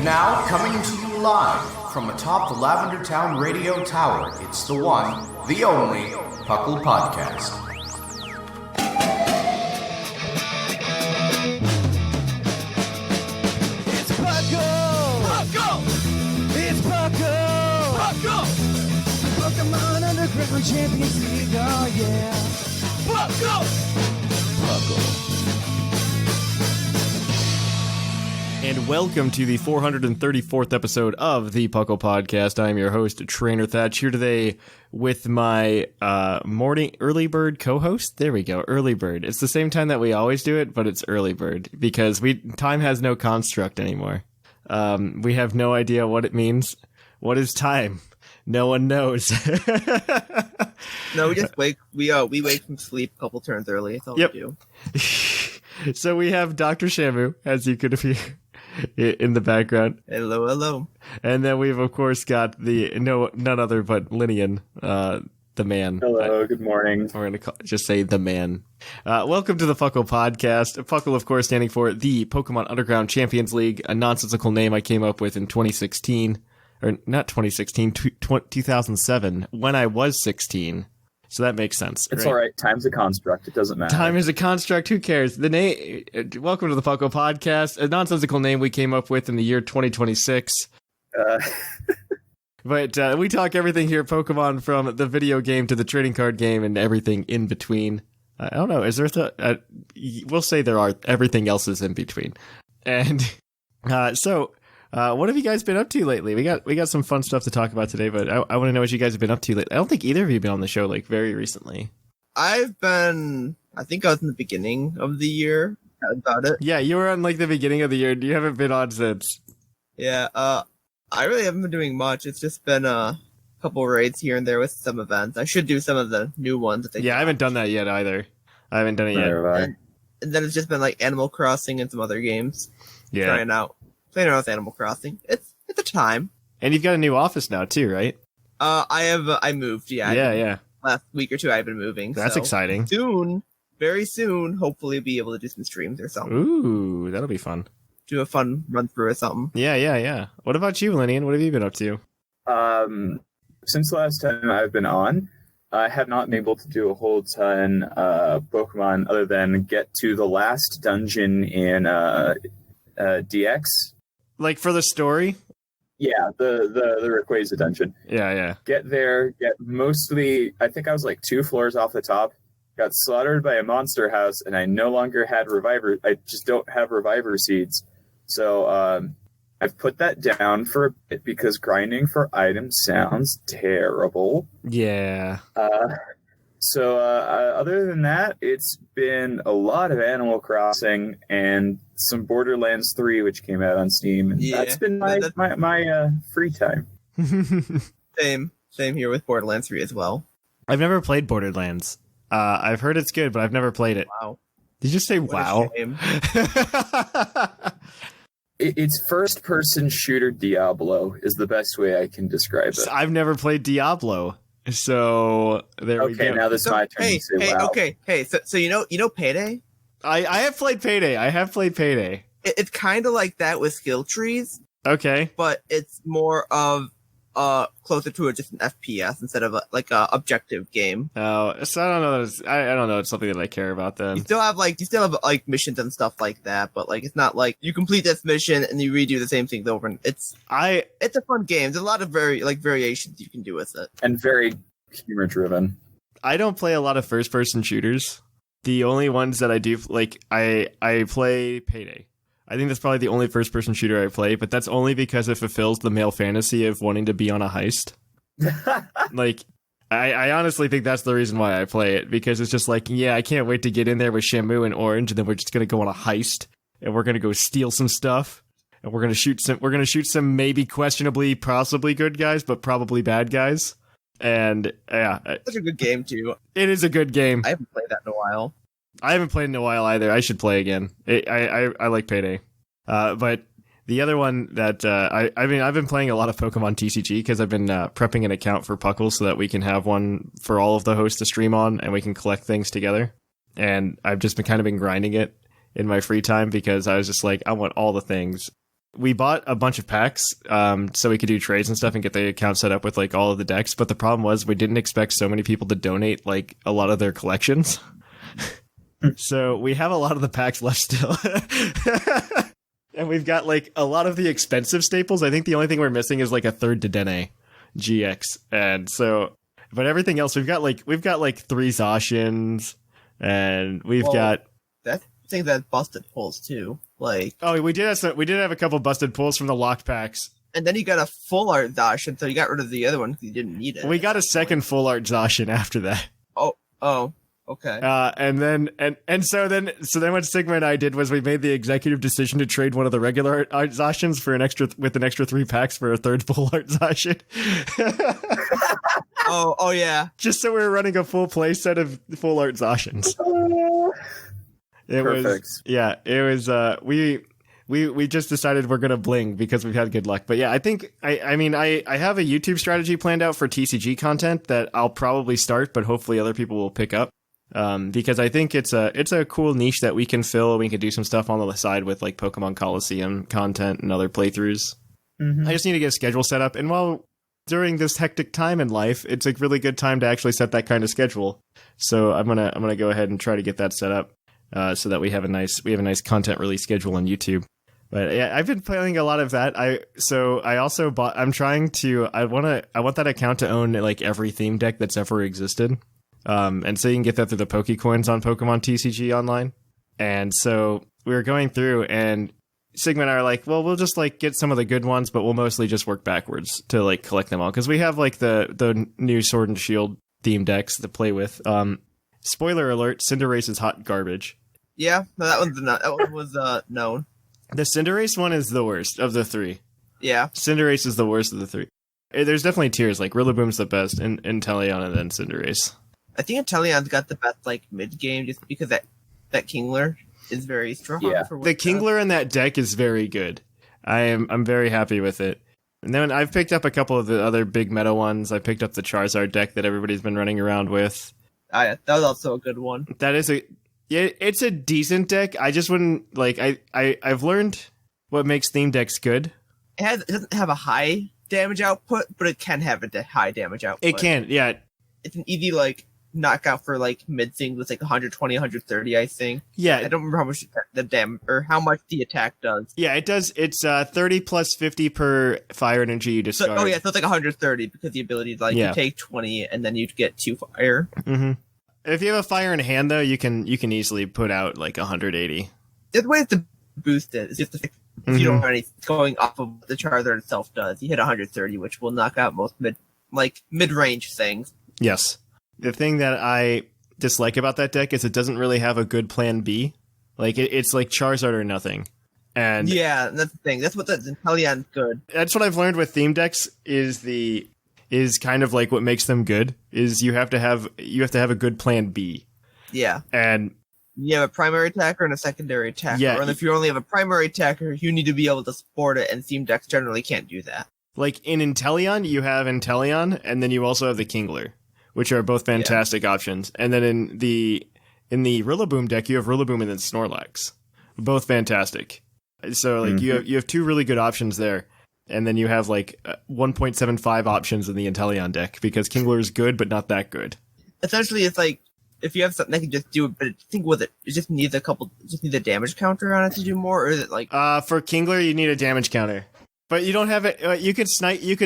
Now, coming to you live from atop the Lavender Town Radio Tower, it's the one, the only, PUCL Podcast. It's PUCL! PUCL! It's PUCL! PUCL! Pokemon Underground Champions League, oh yeah! PUCL! PUCL. And welcome to the 434th episode of the PUCL Podcast. I am your host, Trainer Thatch, here today with my morning early bird co-host. There we go, early bird. It's the same time that we always do it, but it's early bird because time has no construct anymore. We have no idea what it means. What is time? No one knows. No, we just wake. We wake from sleep a couple turns early. That's all we do. So we have Dr. Shamu, as you could hear in the background. Hello, hello. And then we've of course got none other but Lynian, the man. Hello, good morning. We're gonna just say the man. Welcome to the PUCL Podcast. PUCL, of course, standing for the Pokemon Underground Champions League, a nonsensical name I came up with in 2016. Or not 2016, 2007, when I was 16. So that makes sense. It's all right. Time's a construct. It doesn't matter. Time is a construct. Who cares? The name. Welcome to the PUCL Podcast, a nonsensical name we came up with in the year 2026. But we talk everything here Pokemon, from the video game to the trading card game and everything in between. I don't know. Is there? We'll say there are. Everything else is in between. And so. What have you guys been up to lately? We got some fun stuff to talk about today, but I want to know what you guys have been up to lately. I don't think either of you have been on the show very recently. I think I was in the beginning of the year. About it. Yeah, you were on the beginning of the year. You haven't been on since. Yeah, I really haven't been doing much. It's just been a couple raids here and there with some events. I should do some of the new ones that they I haven't done that yet either. I haven't done it yet. And then it's just been Animal Crossing and some other games. Yeah. Playing around with Animal Crossing. It's a time. And you've got a new office now too, right? I moved, yeah. Yeah. Last week or two I've been moving. That's exciting. Soon, very soon, hopefully be able to do some streams or something. Ooh, that'll be fun. Do a fun run through or something. Yeah. What about you, Lynian? What have you been up to? Since the last time I've been on, I have not been able to do a whole ton Pokemon other than get to the last dungeon in DX. For the story? Yeah, the Rayquaza dungeon. Yeah. Get there, mostly, I think I was 2 floors off the top, got slaughtered by a monster house, and I no longer had I just don't have reviver seeds. So, I've put that down for a bit because grinding for items sounds terrible. Yeah. So, other than that, it's been a lot of Animal Crossing and some Borderlands 3, which came out on Steam. And that's been my free time. Same here with Borderlands 3 as well. I've never played Borderlands. I've heard it's good, but I've never played it. Wow. Did you just say wow? It's first-person shooter Diablo is the best way I can describe it. I've never played Diablo. So there we go. Okay, now this is my turn to say wow. Okay. So you know Payday? I have played Payday. It's kind of like that with skill trees. Okay. But it's more of closer to just an FPS instead of a objective game. Oh, so I don't know. I don't know. It's something that I care about then. You still have missions and stuff like that, but it's not like you complete this mission and you redo the same things over. And it's a fun game. There's a lot of variations you can do with it, and very humor driven. I don't play a lot of first person shooters. The only ones that I do I play Payday. I think that's probably the only first-person shooter I play, but that's only because it fulfills the male fantasy of wanting to be on a heist. I honestly think that's the reason why I play it, because it's just I can't wait to get in there with Shamu and Orange, and then we're just gonna go on a heist, and we're gonna go steal some stuff, and we're gonna shoot some maybe questionably, possibly good guys, but probably bad guys. And yeah, it's a good game too. It is a good game. I haven't played that in a while. I haven't played in a while either. I should play again. I like Payday. But the other one that I've been playing a lot of Pokemon TCG because I've been prepping an account for PUCL so that we can have one for all of the hosts to stream on and we can collect things together. And I've just been grinding it in my free time because I was just I want all the things. we bought a bunch of packs so we could do trades and stuff and get the account set up with like all of the decks. But the problem was we didn't expect so many people to donate like a lot of their collections. So we have a lot of the packs left still. And we've got like a lot of the expensive staples. I think the only thing we're missing is like a third Dedenne GX. And so, but everything else, we've got like 3 Zacians and we've got... I think that busted pulls too. Like, oh, we did have a couple busted pulls from the locked packs. And then you got a full art Zacian, so you got rid of the other one because you didn't need it. We got a second full art Zacian after that. Oh, okay. So what Sigma and I did was we made the executive decision to trade one of the regular art Zacians for an extra 3 packs for a third full art Zacian. oh yeah. Just so we were running a full play set of full art Zacians. Perfect. We just decided we're gonna bling because we've had good luck. But yeah, I think I have a YouTube strategy planned out for TCG content that I'll probably start, but hopefully other people will pick up. Because I think it's a cool niche that we can fill. We can do some stuff on the side with like Pokemon Coliseum content and other playthroughs. Mm-hmm. I just need to get a schedule set up, and while during this hectic time in life, it's a really good time to actually set that kind of schedule. So I'm gonna go ahead and try to get that set up. So that we have a nice content release schedule on YouTube. But yeah, I've been playing a lot of that. I want that account to own like every theme deck that's ever existed. And so you can get that through the Pokecoins on Pokemon TCG Online. And so we were going through, and Sigma and I are like, well, we'll just like get some of the good ones, but we'll mostly just work backwards to like collect them all, because we have like the new Sword and Shield theme decks to play with. Spoiler alert: Cinderace is hot garbage. Yeah, no, that one was known. The Cinderace one is the worst of the 3. Yeah. Cinderace is the worst of the 3. There's definitely tiers, like Rillaboom's the best, and Inteleon, and then Cinderace. I think Inteleon's got the best like mid game, just because that Kingler is very strong. Yeah. The Kingler in that deck is very good. I'm very happy with it. And then I've picked up a couple of the other big meta ones. I picked up the Charizard deck that everybody's been running around with. Yeah, that was also a good one. It's a decent deck. I just wouldn't like. I've learned what makes theme decks good. It doesn't have a high damage output, but it can have a high damage output. It can, yeah. It's an easy like knockout for like mid things with like 120, 130, I think. Yeah, I don't remember how much the damage or how much the attack does. Yeah, it does. It's 30 plus 50 per fire energy you discard. So it's like 130 because the ability to you take 20 and then you get 2 fire. Mm-hmm. If you have a fire in hand, though, you can easily put out like 180. The way to boost it is just if you don't have any going off of what the Charizard itself does. You hit 130, which will knock out most mid-range things. Yes. The thing that I dislike about that deck is it doesn't really have a good plan B. Like it's like Charizard or nothing. And yeah, that's the thing. That's what the Inteleon's good. That's what I've learned with theme decks is kind of like what makes them good is you have to have a good plan B. Yeah. And you have a primary attacker and a secondary attacker. Yeah. And if you only have a primary attacker, you need to be able to support it, and theme decks generally can't do that. Like in Inteleon, you have Inteleon, and then you also have the Kingler, which are both fantastic options. And then in the Rillaboom deck, you have Rillaboom and then Snorlax. Both fantastic. So like you have 2 really good options there. And then you have like 1.75 options in the Inteleon deck because Kingler is good, but not that good. Essentially, it's like if you have something that can just do it, but I think with it just needs a damage counter on it to do more, or is it like for Kingler you need a damage counter, but you don't have it. You could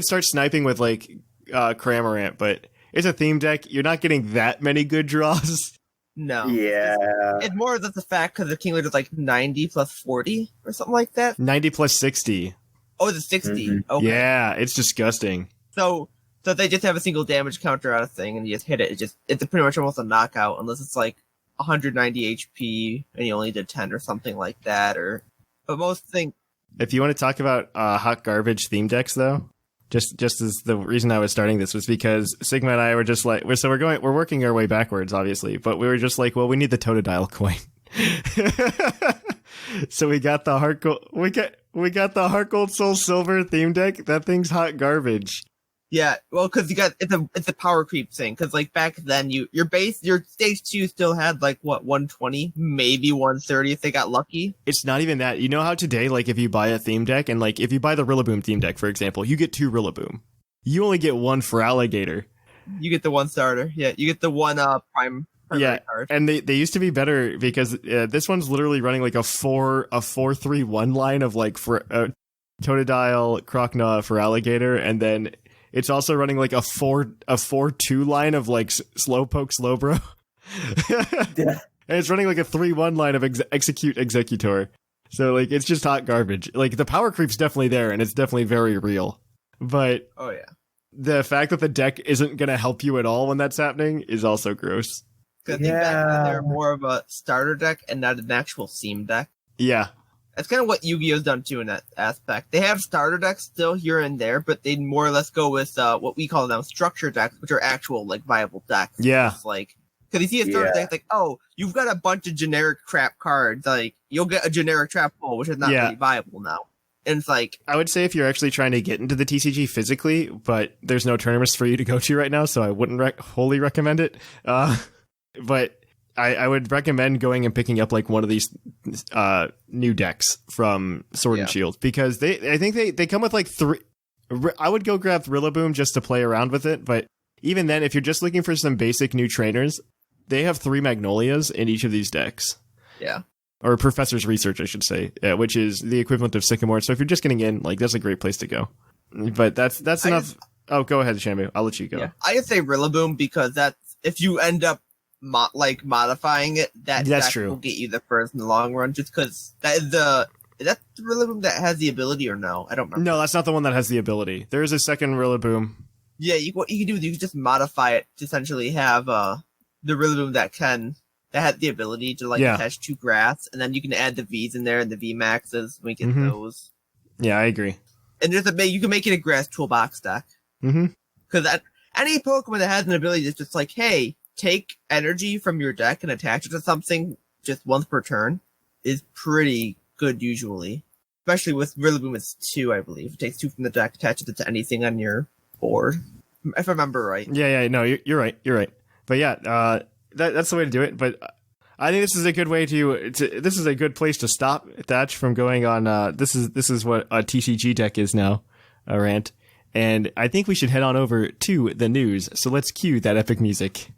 start sniping with like Cramorant, but it's a theme deck. You're not getting that many good draws. No. Yeah. It's more just the fact because the Kingler does like 90 plus 40 or something like that. 90 plus 60. Oh, it's 60. Mm-hmm. Okay. Yeah, it's disgusting. So they just have a single damage counter on a thing, and you just hit it. It's pretty much almost a knockout, unless it's like 190 HP and you only did 10 or something like that. But most things. If you want to talk about hot garbage theme decks, though, just as the reason I was starting this was because Sigma and I were just like, we're working our way backwards, obviously, but we were just like, well, we need the Totodile coin. So we got the Heart Gold. We got the Heart Gold Soul Silver theme deck. That thing's hot garbage. Yeah, well, because it's a power creep thing. Because like back then, your stage 2 still had like what 120, maybe 130 if they got lucky. It's not even that. You know how today, like if you buy a theme deck, and like if you buy the Rillaboom theme deck, for example, you get 2 Rillaboom. You only get 1 for Alligator. You get the 1 starter. Yeah, you get the 1 prime. Yeah, card. and they used to be better because this one's literally running like a 4-3-1 line of like for Totodile, Croconaw for Alligator, and then it's also running like a 4-2 line of like Slowpoke, Slowbro. Yeah. And it's running like a 3-1 line of Execute, Executor. So like it's just hot garbage. Like the power creep's definitely there, and it's definitely very real. But oh yeah, the fact that the deck isn't going to help you at all when that's happening is also gross. Because I think back then they're more of a starter deck and not an actual theme deck. Yeah. That's kind of what Yu-Gi-Oh's done too in that aspect. They have starter decks still here and there, but they more or less go with what we call now structure decks, which are actual like viable decks. Yeah. It's like, because you see a starter deck, like, oh, you've got a bunch of generic crap cards. Like, you'll get a generic trap pull, which is not really viable now. And it's like, I would say if you're actually trying to get into the TCG physically, but there's no tournaments for you to go to right now, so I wouldn't wholly recommend it. But I would recommend going and picking up like one of these new decks from Sword and Shield, because I think they come with like 3. I would go grab Rillaboom just to play around with it, but even then, if you're just looking for some basic new trainers, they have 3 Magnolias in each of these decks. Yeah. Or Professor's Research, I should say, which is the equivalent of Sycamore. So if you're just getting in, like, that's a great place to go. But that's enough. Go ahead, Shamu. I'll let you go. Yeah. I just say Rillaboom because that's, if you end up modifying it, that's true. Will get you the first in the long run, just because is that the Rillaboom that has the ability or no? I don't remember. No, that's not the one that has the ability. There is a second Rillaboom. Yeah, what you can do is you can just modify it to essentially have the Rillaboom that had the ability to attach 2 grass, and then you can add the V's in there and the V maxes. We get those. Yeah, I agree. And you can make it a grass toolbox deck. Because any Pokemon that has an ability that's just like, hey, take energy from your deck and attach it to something just once per turn is pretty good usually. Especially with Rillaboom, it's 2, I believe. It takes 2 from the deck, attaches it to anything on your board, if I remember right. Yeah, no, you're right. But yeah, that's the way to do it. But I think this is a good way this is a good place to stop Thatch from going on. This is what a TCG deck is now, a rant. And I think we should head on over to the news. So let's cue that epic music.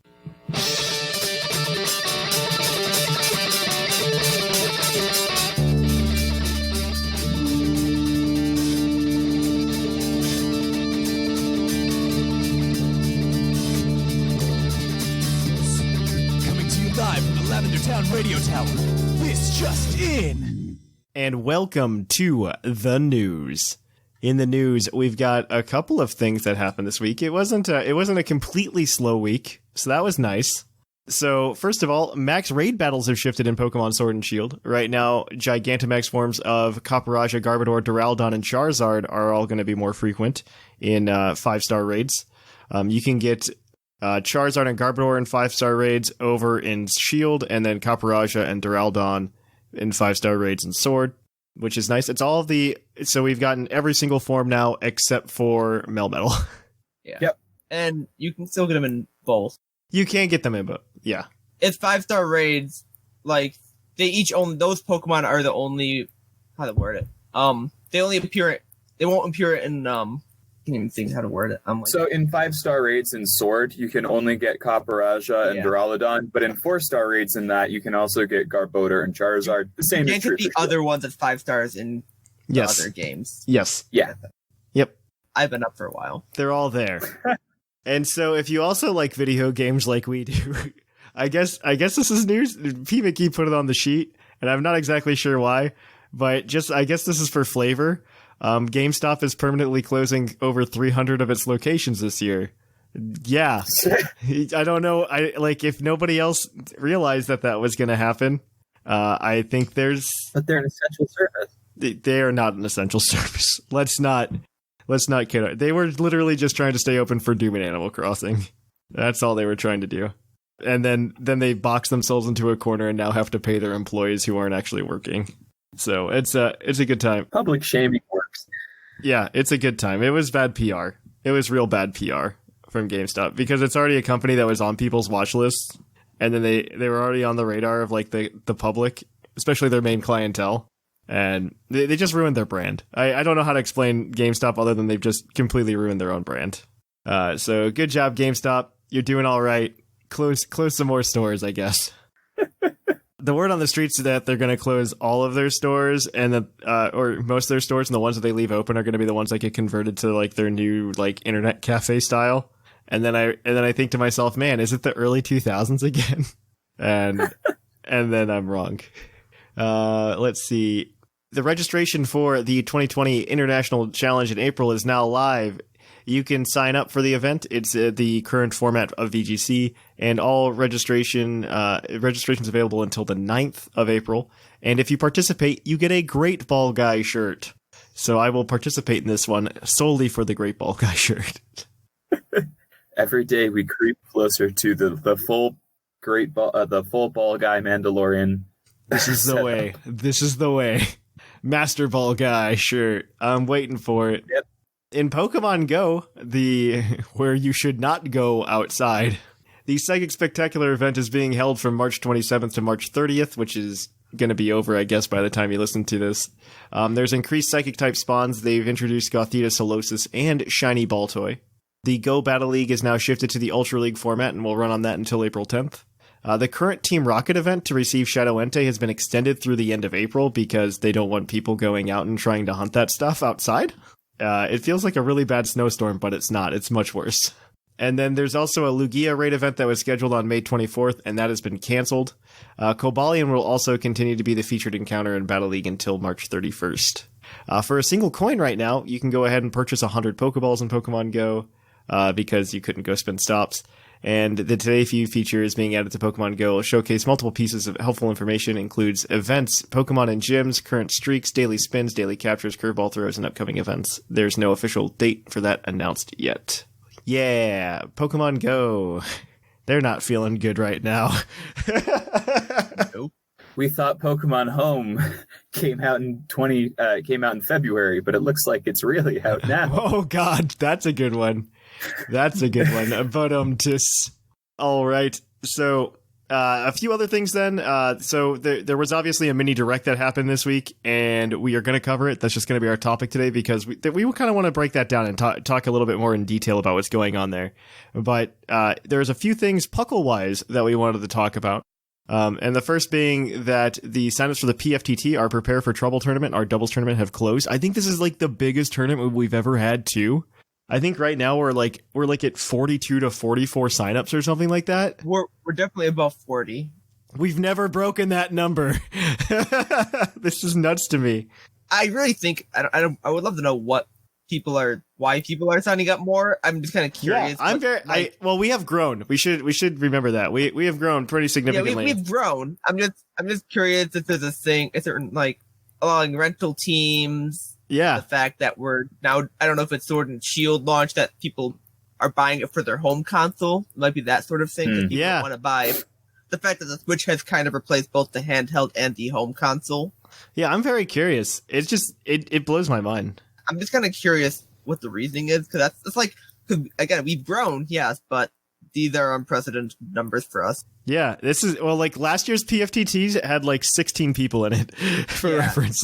Town Radio Tower. This just in. And welcome to the news. In the news, we've got a couple of things that happened this week. It wasn't a completely slow week, so that was nice. So, first of all, max raid battles have shifted in Pokemon Sword and Shield. Right now, Gigantamax forms of Copperajah, Garbodor, Duraludon, and Charizard are all going to be more frequent in 5-star raids. You can get Charizard and Garbodor in 5-star raids over in Shield, and then Copperajah and Duraludon in 5-star raids in Sword, which is nice. So we've gotten every single form now except for Melmetal. Yeah. Yep. And you can still get them in both. You can get them in both. Yeah. It's 5-star raids. Like, those Pokemon are the only, how to word it. They only they won't appear in, I can't even think how to word it. So in 5-star raids in Sword, you can only get Copperajah and Duraludon, but in 4-star raids in that, you can also get Garbodor and Charizard. The same is true. You can't get the other ones at 5 stars in the other games. Yes. Yeah. Yep. I've been up for a while. They're all there. And so if you also like video games like we do, I guess this is news. P.U.C.L put it on the sheet, and I'm not exactly sure why, but I guess this is for flavor. GameStop is permanently closing over 300 of its locations this year. Yeah. I don't know. If nobody else realized that was going to happen, I think But they're an essential service. They are not an essential service. Let's not kid. They were literally just trying to stay open for Doom and Animal Crossing. That's all they were trying to do. And then they box themselves into a corner and now have to pay their employees who aren't actually working. So it's a good time. Public shaming works. Yeah, it's a good time. It was bad PR. It was real bad PR from GameStop because it's already a company that was on people's watch lists, and then they were already on the radar of like the public, especially their main clientele, and they just ruined their brand. I don't know how to explain GameStop other than they've just completely ruined their own brand. So good job, GameStop. You're doing all right. Close some more stores, I guess. The word on the streets is that they're going to close all of their stores, and or most of their stores, and the ones that they leave open are going to be the ones that get converted to like their new like internet cafe style. And then I think to myself, man, is it the early 2000s again? and then I'm wrong. Let's see. The registration for the 2020 International Challenge in April is now live. You can sign up for the event. It's the current format of VGC, and all registration's available until the 9th of April. And if you participate, you get a Great Ball Guy shirt. So I will participate in this one solely for the Great Ball Guy shirt. Every day we creep closer to the full full Ball Guy Mandalorian. This is the way. This is the way. Master Ball Guy shirt. I'm waiting for it. Yep. In Pokemon Go, where you should not go outside, the Psychic Spectacular event is being held from March 27th to March 30th, which is going to be over, I guess, by the time you listen to this. There's increased Psychic-type spawns. They've introduced Gothita Solosis and Shiny Baltoy. The Go Battle League is now shifted to the Ultra League format and will run on that until April 10th. The current Team Rocket event to receive Shadow Entei has been extended through the end of April because they don't want people going out and trying to hunt that stuff outside. It feels like a really bad snowstorm, but it's not. It's much worse. And then there's also a Lugia raid event that was scheduled on May 24th, and that has been canceled. Cobalion will also continue to be the featured encounter in Battle League until March 31st. For a single coin right now, you can go ahead and purchase 100 Pokeballs in Pokemon Go, because you couldn't go spend stops. And the Today Feud feature is being added to Pokemon Go. It'll showcase multiple pieces of helpful information, includes events, Pokemon and gyms, current streaks, daily spins, daily captures, curveball throws, and upcoming events. There's no official date for that announced yet. Yeah, Pokemon Go. They're not feeling good right now. Nope. We thought Pokemon Home came out in February, but it looks like it's really out now. Oh God, that's a good one. That's a good one. But all right. So a few other things then. So there was obviously a mini direct that happened this week, and we are going to cover it. That's just going to be our topic today because we kind of want to break that down and talk a little bit more in detail about what's going on there. But there's a few things Puckle-wise that we wanted to talk about. And the first being that the signups for the PFTT, our Prepare for Trouble tournament, our doubles tournament, have closed. I think this is like the biggest tournament we've ever had too. I think right now we're like at 42 to 44 signups or something like that. We're definitely above 40. We've never broken that number. This is nuts to me. I really think I would love to know why people are signing up more. I'm just kind of curious. Yeah, well, we have grown. We should remember that. We have grown pretty significantly. Yeah, we've grown. I'm just curious if there's a thing, a certain like allowing rental teams. Yeah. The fact that we're now, I don't know if it's Sword and Shield launch that people are buying it for their home console. It might be that sort of thing that people want to buy. The fact that the Switch has kind of replaced both the handheld and the home console. Yeah, I'm very curious. It's just, it blows my mind. I'm just kind of curious what the reasoning is, because that's like, cause again, we've grown, yes, but these are unprecedented numbers for us. Yeah, this is, well, like last year's PFTTs had like 16 people in it for reference.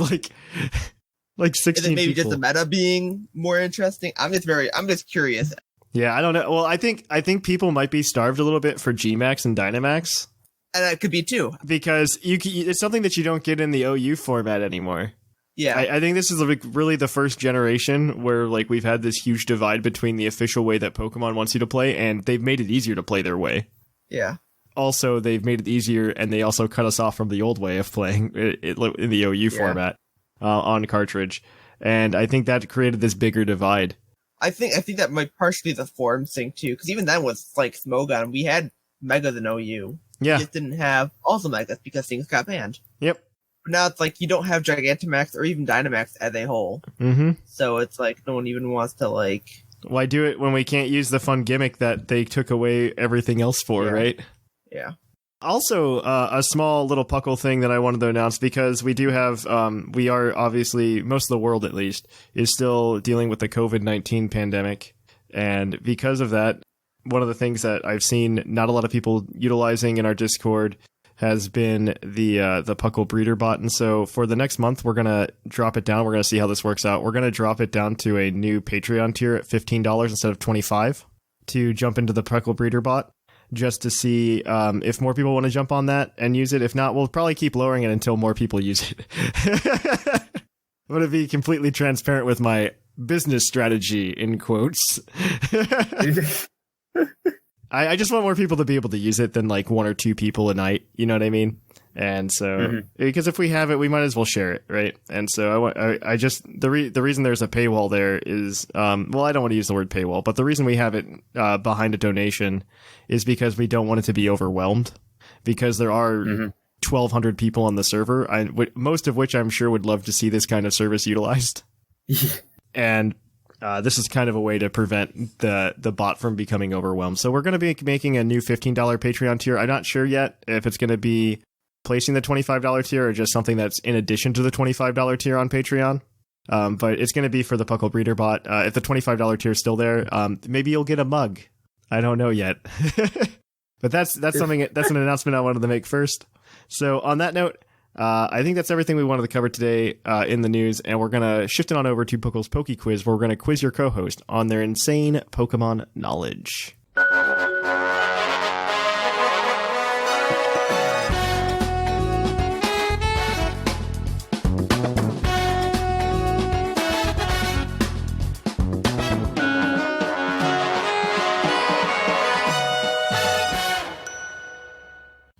Like 16 Is it maybe people. just the meta being more interesting? I'm just curious. Yeah, I don't know. Well, I think people might be starved a little bit for Gmax and Dynamax. And that could be too. Because it's something that you don't get in the OU format anymore. Yeah. I think this is like really the first generation where like we've had this huge divide between the official way that Pokemon wants you to play, and they've made it easier to play their way. Yeah. Also, they've made it easier, and they also cut us off from the old way of playing it in the OU format. On cartridge, and I think that created this bigger divide. I think that might partially be the forms thing too, because even then with like Smogon, we had Megas in OU. Yeah, we just didn't have also Megas because things got banned. Yep. But now it's like you don't have Gigantamax or even Dynamax as a whole. Mm-hmm. So it's like no one even wants to like. Why do it when we can't use the fun gimmick that they took away everything else for, right? Yeah. Also, a small little Puckle thing that I wanted to announce, because we do have, we are obviously, most of the world at least, is still dealing with the COVID-19 pandemic. And because of that, one of the things that I've seen not a lot of people utilizing in our Discord has been the PUCL breeder bot. And so for the next month, we're going to drop it down. We're going to see how this works out. We're going to drop it down to a new Patreon tier at $15 instead of $25 to jump into the PUCL breeder bot, just to see if more people want to jump on that and use it. If not, we'll probably keep lowering it until more people use it. I'm going to be completely transparent with my business strategy, in quotes. I just want more people to be able to use it than like one or two people a night. You know what I mean? And so, because if we have it, we might as well share it, right? And so I just the reason there's a paywall there is, well, I don't want to use the word paywall, but the reason we have it behind a donation is because we don't want it to be overwhelmed, because there are 1,200 people on the server, most of which I'm sure would love to see this kind of service utilized. And this is kind of a way to prevent the bot from becoming overwhelmed. So we're going to be making a new $15 Patreon tier. I'm not sure yet if it's going to be placing the $25 tier or just something that's in addition to the $25 tier on Patreon. But it's going to be for the PUCL breeder bot. If the $25 tier is still there, maybe you'll get a mug. I don't know yet. But that's something, that's an announcement I wanted to make first. So on that note, I think that's everything we wanted to cover today in the news, and we're going to shift it on over to PUCL's Poke Quiz, where we're going to quiz your co-host on their insane Pokemon knowledge.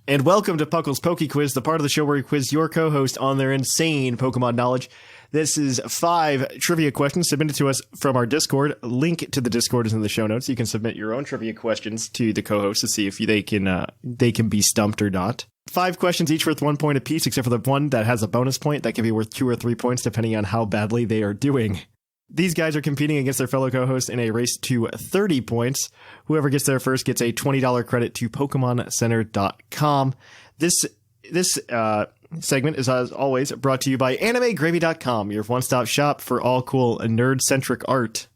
And welcome to PUCL's Poke Quiz, the part of the show where we quiz your co-host on their insane Pokemon knowledge. This is 5 trivia questions submitted to us from our Discord. Link to the Discord is in the show notes. You can submit your own trivia questions to the co-host to see if they can be stumped or not. 5 questions, each worth 1 point apiece, except for the one that has a bonus point that can be worth 2 or 3 points, depending on how badly they are doing. These guys are competing against their fellow co-hosts in a race to 30 points. Whoever gets there first gets a $20 credit to PokemonCenter.com. This segment is, as always, brought to you by AnimeGravy.com, your one-stop shop for all cool nerd-centric art.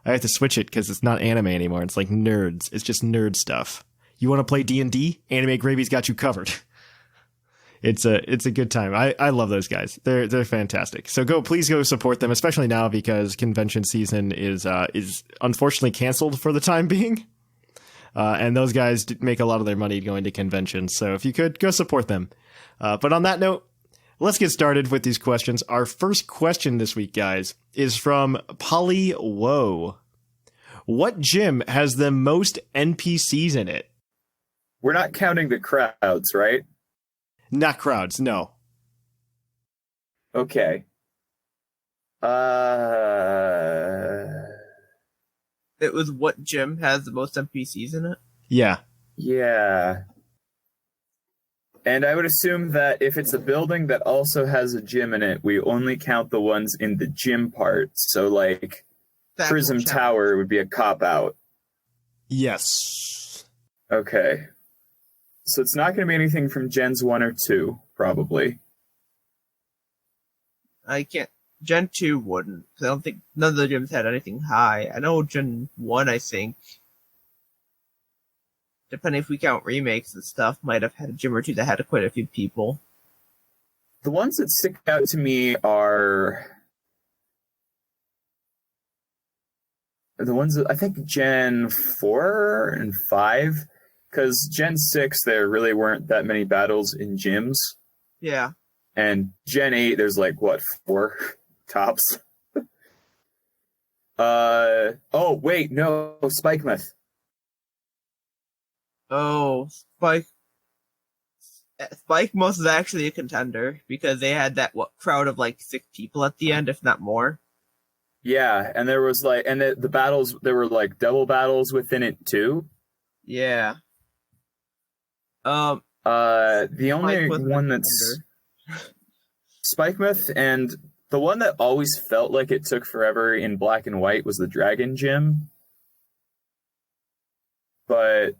I have to switch it because it's not anime anymore. It's like nerds. It's just nerd stuff. You want to play D&D? Anime Gravy's got you covered. It's a good time. I love those guys. They're fantastic. So please go support them, especially now because convention season is unfortunately canceled for the time being. And those guys make a lot of their money going to conventions. So if you could, go support them. But on that note, let's get started with these questions. Our first question this week, guys, is from Polly Woe. What gym has the most NPCs in it? We're not counting the crowds, right? Not crowds, no. Okay. It was what gym has the most NPCs in it? Yeah. Yeah. And I would assume that if it's a building that also has a gym in it, we only count the ones in the gym part. So, like, Thatch Prism Tower would be a cop-out. Yes. Okay. So it's not going to be anything from Gens 1 or 2, probably. I can't. Gen 2 wouldn't, because I don't think none of the gyms had anything high. I know Gen 1, I think, depending if we count remakes and stuff, might have had a gym or two that had quite a few people. The ones that stick out to me are the ones that I think Gen 4 and 5. Because Gen 6, there really weren't that many battles in gyms. Yeah. And Gen 8, there's like, 4 tops? Oh, wait, no, Spikemuth. Oh, Spikemuth is actually a contender, because they had that crowd of like 6 people at the end, if not more. Yeah, and there was like, and the battles, there were like double battles within it too. Yeah. The only one that's Spikemuth, and the one that always felt like it took forever in Black and White was the Dragon Gym. But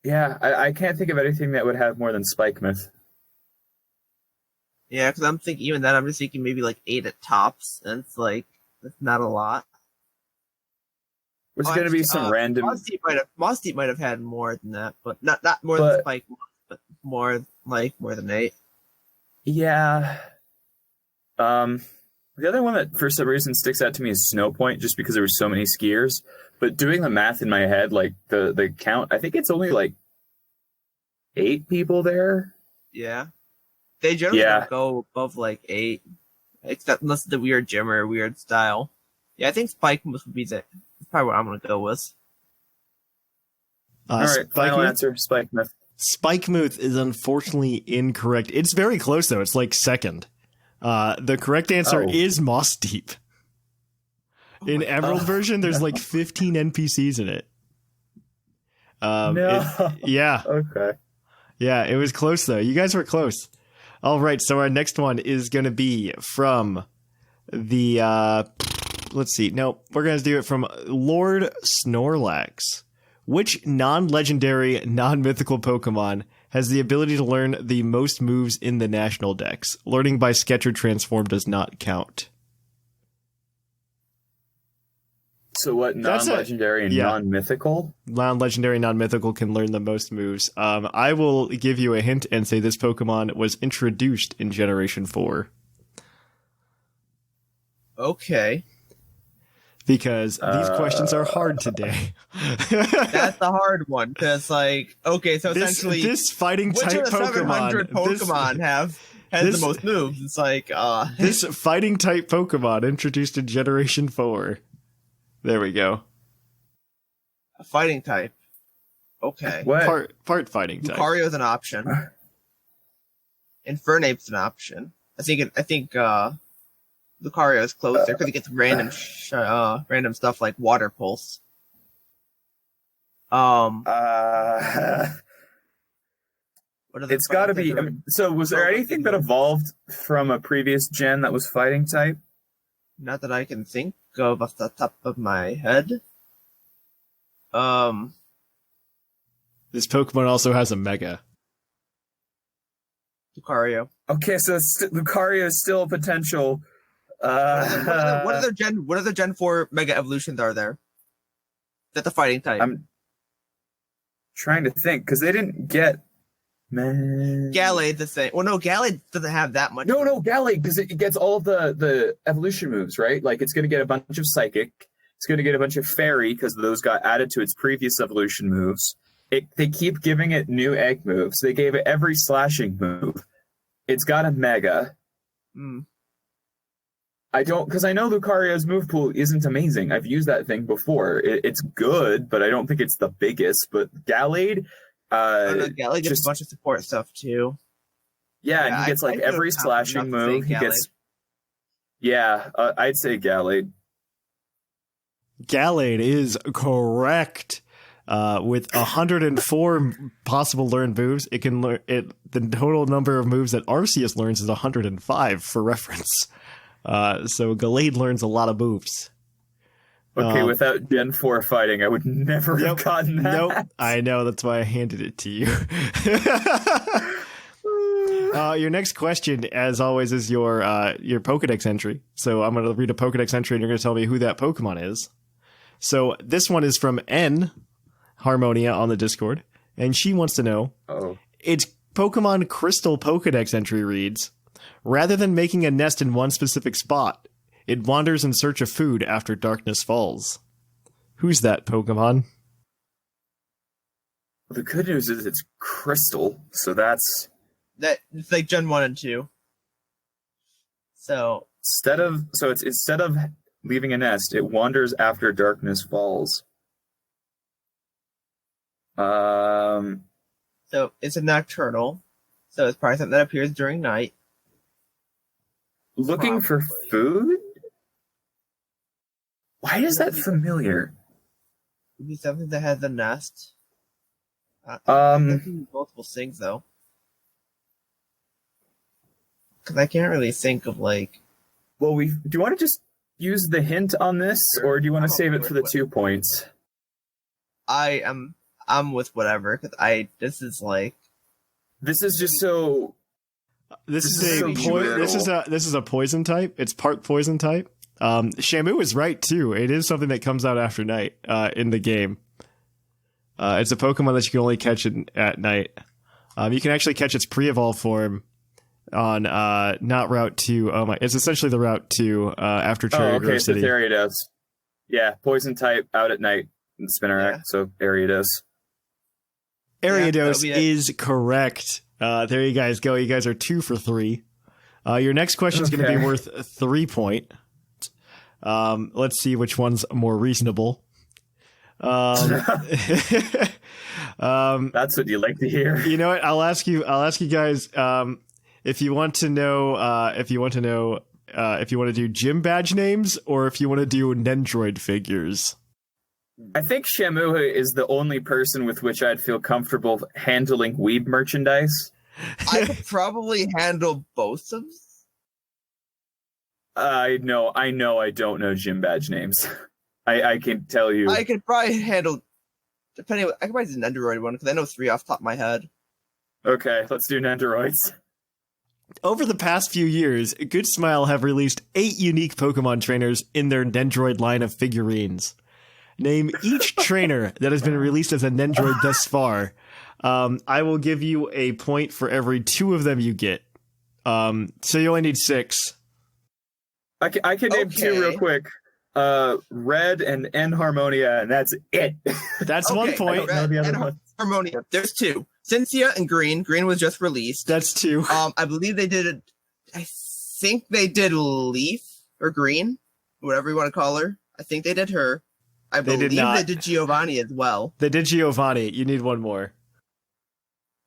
yeah, I can't think of anything that would have more than Spikemuth. Yeah, because I'm thinking even that, I'm just thinking maybe like 8 at tops, and it's like, That's not a lot. There's going to be some random. Moss might have had more than that, but not more than Spike, but more than 8. Yeah. The other one that for some reason sticks out to me is Snow Point, just because there were so many skiers. But doing the math in my head, like the count, I think it's only like 8 people there. Yeah. They generally don't go above like 8, except unless the weird gym or weird style. Yeah, I think Spike would be that's probably what I'm gonna go with. All right, final answer, Spike Myth. Spike Myth is unfortunately incorrect. It's very close though. It's like second. The correct answer is Moss Deep. In Emerald version, there's like 15 NPCs in it. Yeah. Okay. Yeah, it was close though. You guys were close. All right, so our next one is going to be from the let's see. No, we're going to do it from Lord Snorlax. Which non-legendary, non-mythical Pokemon has the ability to learn the most moves in the national dex? Learning by Sketch or Transform does not count. So what, non-legendary and non-mythical? Non-legendary, non-mythical can learn the most moves. I will give you a hint and say this Pokemon was introduced in Generation 4. Okay. Because these questions are hard today. That's the hard one, because, like, okay, so essentially... This fighting type Which of the 700 Pokemon has the most moves? It's like, This fighting type Pokemon introduced in Generation 4. There we go. A fighting type. Okay. What? Part fighting type. Lucario's an option. Infernape's an option. I think Lucario is closer because he gets random stuff like Water Pulse. It's got to be. So, was there anything that evolved from a previous gen that was fighting type? Not that I can think of off the top of my head. This Pokemon also has a Mega. Lucario. Okay, so Lucario is still a potential. What other Gen 4 Mega Evolutions are there? That the fighting type? I'm trying to think, because they didn't get... Man. Gallade the same. Well, no, Gallade doesn't have that much. No, Gallade, because it gets all the evolution moves, right? Like, it's going to get a bunch of Psychic. It's going to get a bunch of Fairy, because those got added to its previous evolution moves. They keep giving it new egg moves. They gave it every slashing move. It's got a Mega. Because I know Lucario's move pool isn't amazing. I've used that thing before. It's good, but I don't think it's the biggest. But Gallade... Gallade gets a bunch of support stuff too. Yeah, and he gets like every slashing move. He gets. Yeah, I'd say Gallade. Gallade is correct. With 104 possible learned moves, it can learn it. The total number of moves that Arceus learns is 105 for reference. So Gallade learns a lot of moves. Okay, without Gen 4 fighting, I would never have gotten that. Nope, I know, that's why I handed it to you. Your next question, as always, is your Pokedex entry. So I'm going to read a Pokedex entry, and you're going to tell me who that Pokemon is. So this one is from N Harmonia on the Discord, and she wants to know, its Pokemon Crystal Pokedex entry reads, rather than making a nest in one specific spot, it wanders in search of food after darkness falls. Who's that Pokemon? The good news is it's crystal, so it's like Gen 1 and 2. So instead of leaving a nest, it wanders after darkness falls. So it's a nocturnal. So it's probably something that appears during night. Looking for food? Why is that familiar? It'd be something that has a nest. Multiple things though. Because I can't really think of like. Well, do you want to just use the hint on this, or do you want to save it for the 2 points? I'm with whatever, because this is just so. This is a poison type. It's part poison type. Shamu is right, too. It is something that comes out after night in the game. It's a Pokemon that you can only catch at night. You can actually catch its pre-evolved form on not Route 2. Oh my! It's essentially the Route 2 after Cherry Grove City. So Ariados. Yeah, poison type out at night in Spinnerack, so Ariados. Ariados is correct. There you guys go. You guys are 2 for 3. Your next question is going to be worth 3 points. Let's see which one's more reasonable. That's what you like to hear. You know what? I'll ask you guys if you want to know if you want to do gym badge names or if you want to do Nendroid figures. I think Shamu is the only person with which I'd feel comfortable handling weeb merchandise. I could probably handle both of them. I know I don't know gym badge names. I can tell you. I could probably handle, I could probably do an Nendoroid one, because I know 3 off the top of my head. Okay, let's do Nendoroids. Over the past few years, Good Smile have released 8 unique Pokemon trainers in their Nendroid line of figurines. Name each trainer that has been released as a Nendroid thus far. I will give you a point for every 2 of them you get. So you only need 6. I can name 2 real quick. Red and Enharmonia, and that's it. That's 1 point. Red and Harmonia. There's 2. Cynthia and Green. Green was just released. That's 2. I believe they did I think they did Leaf or Green, whatever you want to call her. I think they did her. I believe they did Giovanni as well. They did Giovanni. You need 1 more.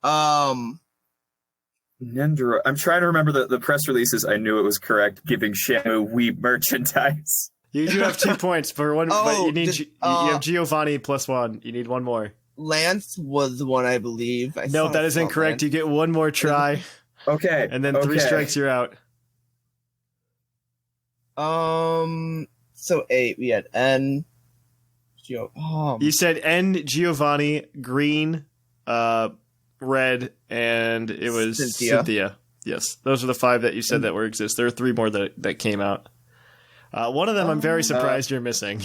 Nendoroid. I'm trying to remember the press releases. I knew it was correct, giving Shamu weeb merchandise. You do have 2 points for 1, but you need you have Giovanni plus 1. You need 1 more. Lance was the one, I believe. No, that is incorrect. Lance. You get 1 more try. Okay. And then 3 strikes, you're out. So 8. We had N. You said N, Giovanni, Green, Red, and it was Cynthia. Yes, those are the 5 that you said that were exist. There are 3 more that came out. One of them I'm very surprised you're missing.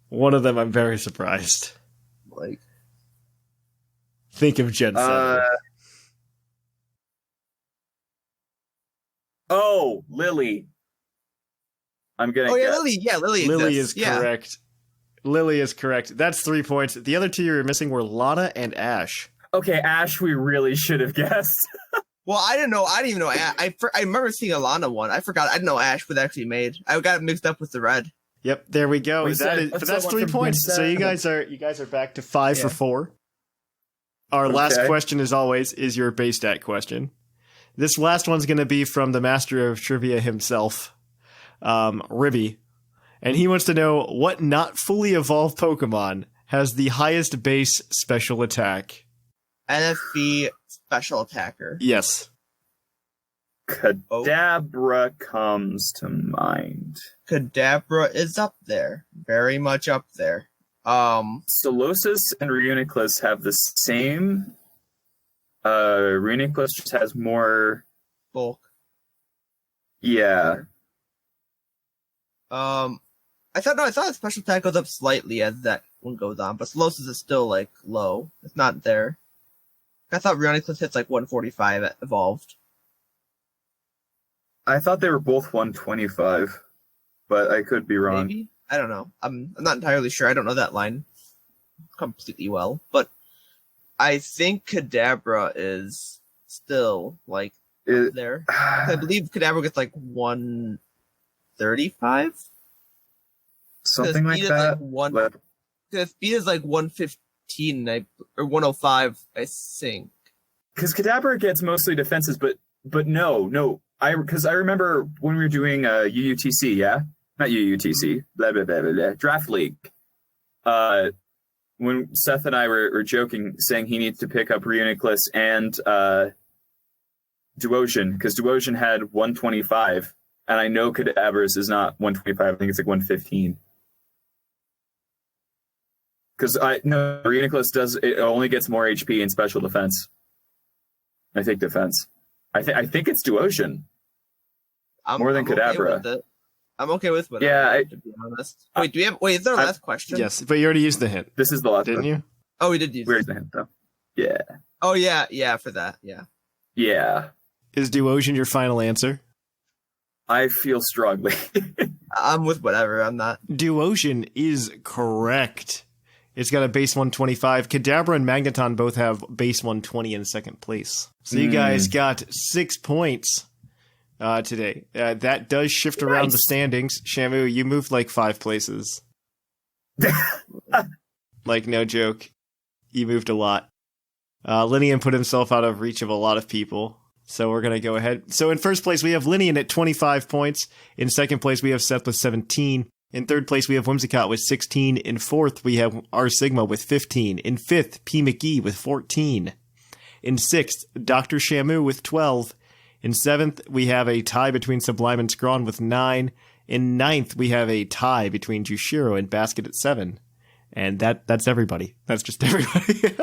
One of them I'm very surprised. Like, think of Gen 7. Lily. I'm gonna. Lily. Yeah, Lily. Lily is correct. Lily is correct. That's 3 points. The other 2 you were missing were Lana and Ash. Okay, Ash, we really should have guessed. Well, I didn't know. I didn't even know. I remember seeing a Lana one. I forgot. I didn't know Ash was actually made. I got it mixed up with the red. Yep, there we go. That's 3 points. So you guys are back to 5 for 4. Our last question, as always, is your base stat question. This last one's going to be from the master of trivia himself, Ribby. And he wants to know what not fully evolved Pokemon has the highest base special attack. NFB special attacker. Yes. Kadabra comes to mind. Kadabra is up there. Very much up there. Solosis and Reuniclus have the same. Reuniclus just has more bulk. Yeah. I thought the special attack goes up slightly as that one goes on, but Solosis is still like low. It's not there. I thought Reuniclus hits like 145 at evolved. I thought they were both 125, but I could be wrong. Maybe? I don't know. I'm not entirely sure. I don't know that line completely well, but I think Kadabra is still like up there. I believe Kadabra gets like 135. Something like that. Because speed is like 115 or 105, I think. Because Kadabra gets mostly defenses, but no. I remember when we were doing UUTC, yeah? Not UUTC, blah, blah, blah, blah, blah, Draft League. When Seth and I were joking, saying he needs to pick up Reuniclus and Duosion, because Duosion had 125, and I know Kadabra's is not 125, I think it's like 115. Because Reuniclus it only gets more HP in special defense. I think defense. I think it's Duosion. More than Kadabra. I'm okay with whatever. Yeah, to be honest. Wait, do we have? Wait, is there a last question? Yes, but you already used the hint, This is the last didn't one. you? Oh, we did use. Where's the hint though? Yeah. Oh yeah, for that. Yeah. Yeah. Is Duosion your final answer? I feel strongly. I'm with whatever. I'm not. Duosion is correct. It's got a base 125. Kadabra and Magneton both have base 120 in second place. So you guys got 6 points today. That does shift around the standings. Shamu, you moved like 5 places. Like, no joke. You moved a lot. Lynian put himself out of reach of a lot of people. So we're going to go ahead. So in first place, we have Lynian at 25 points. In second place, we have Seth with 17. In third place, we have Whimsicott with 16. In fourth, we have R Sigma with 15. In fifth, P. McGee with 14. In sixth, Dr. Shamu with 12. In seventh, we have a tie between Sublime and Scrawn with 9. In ninth, we have a tie between Jushiro and Basket at 7. And that's everybody. That's just everybody.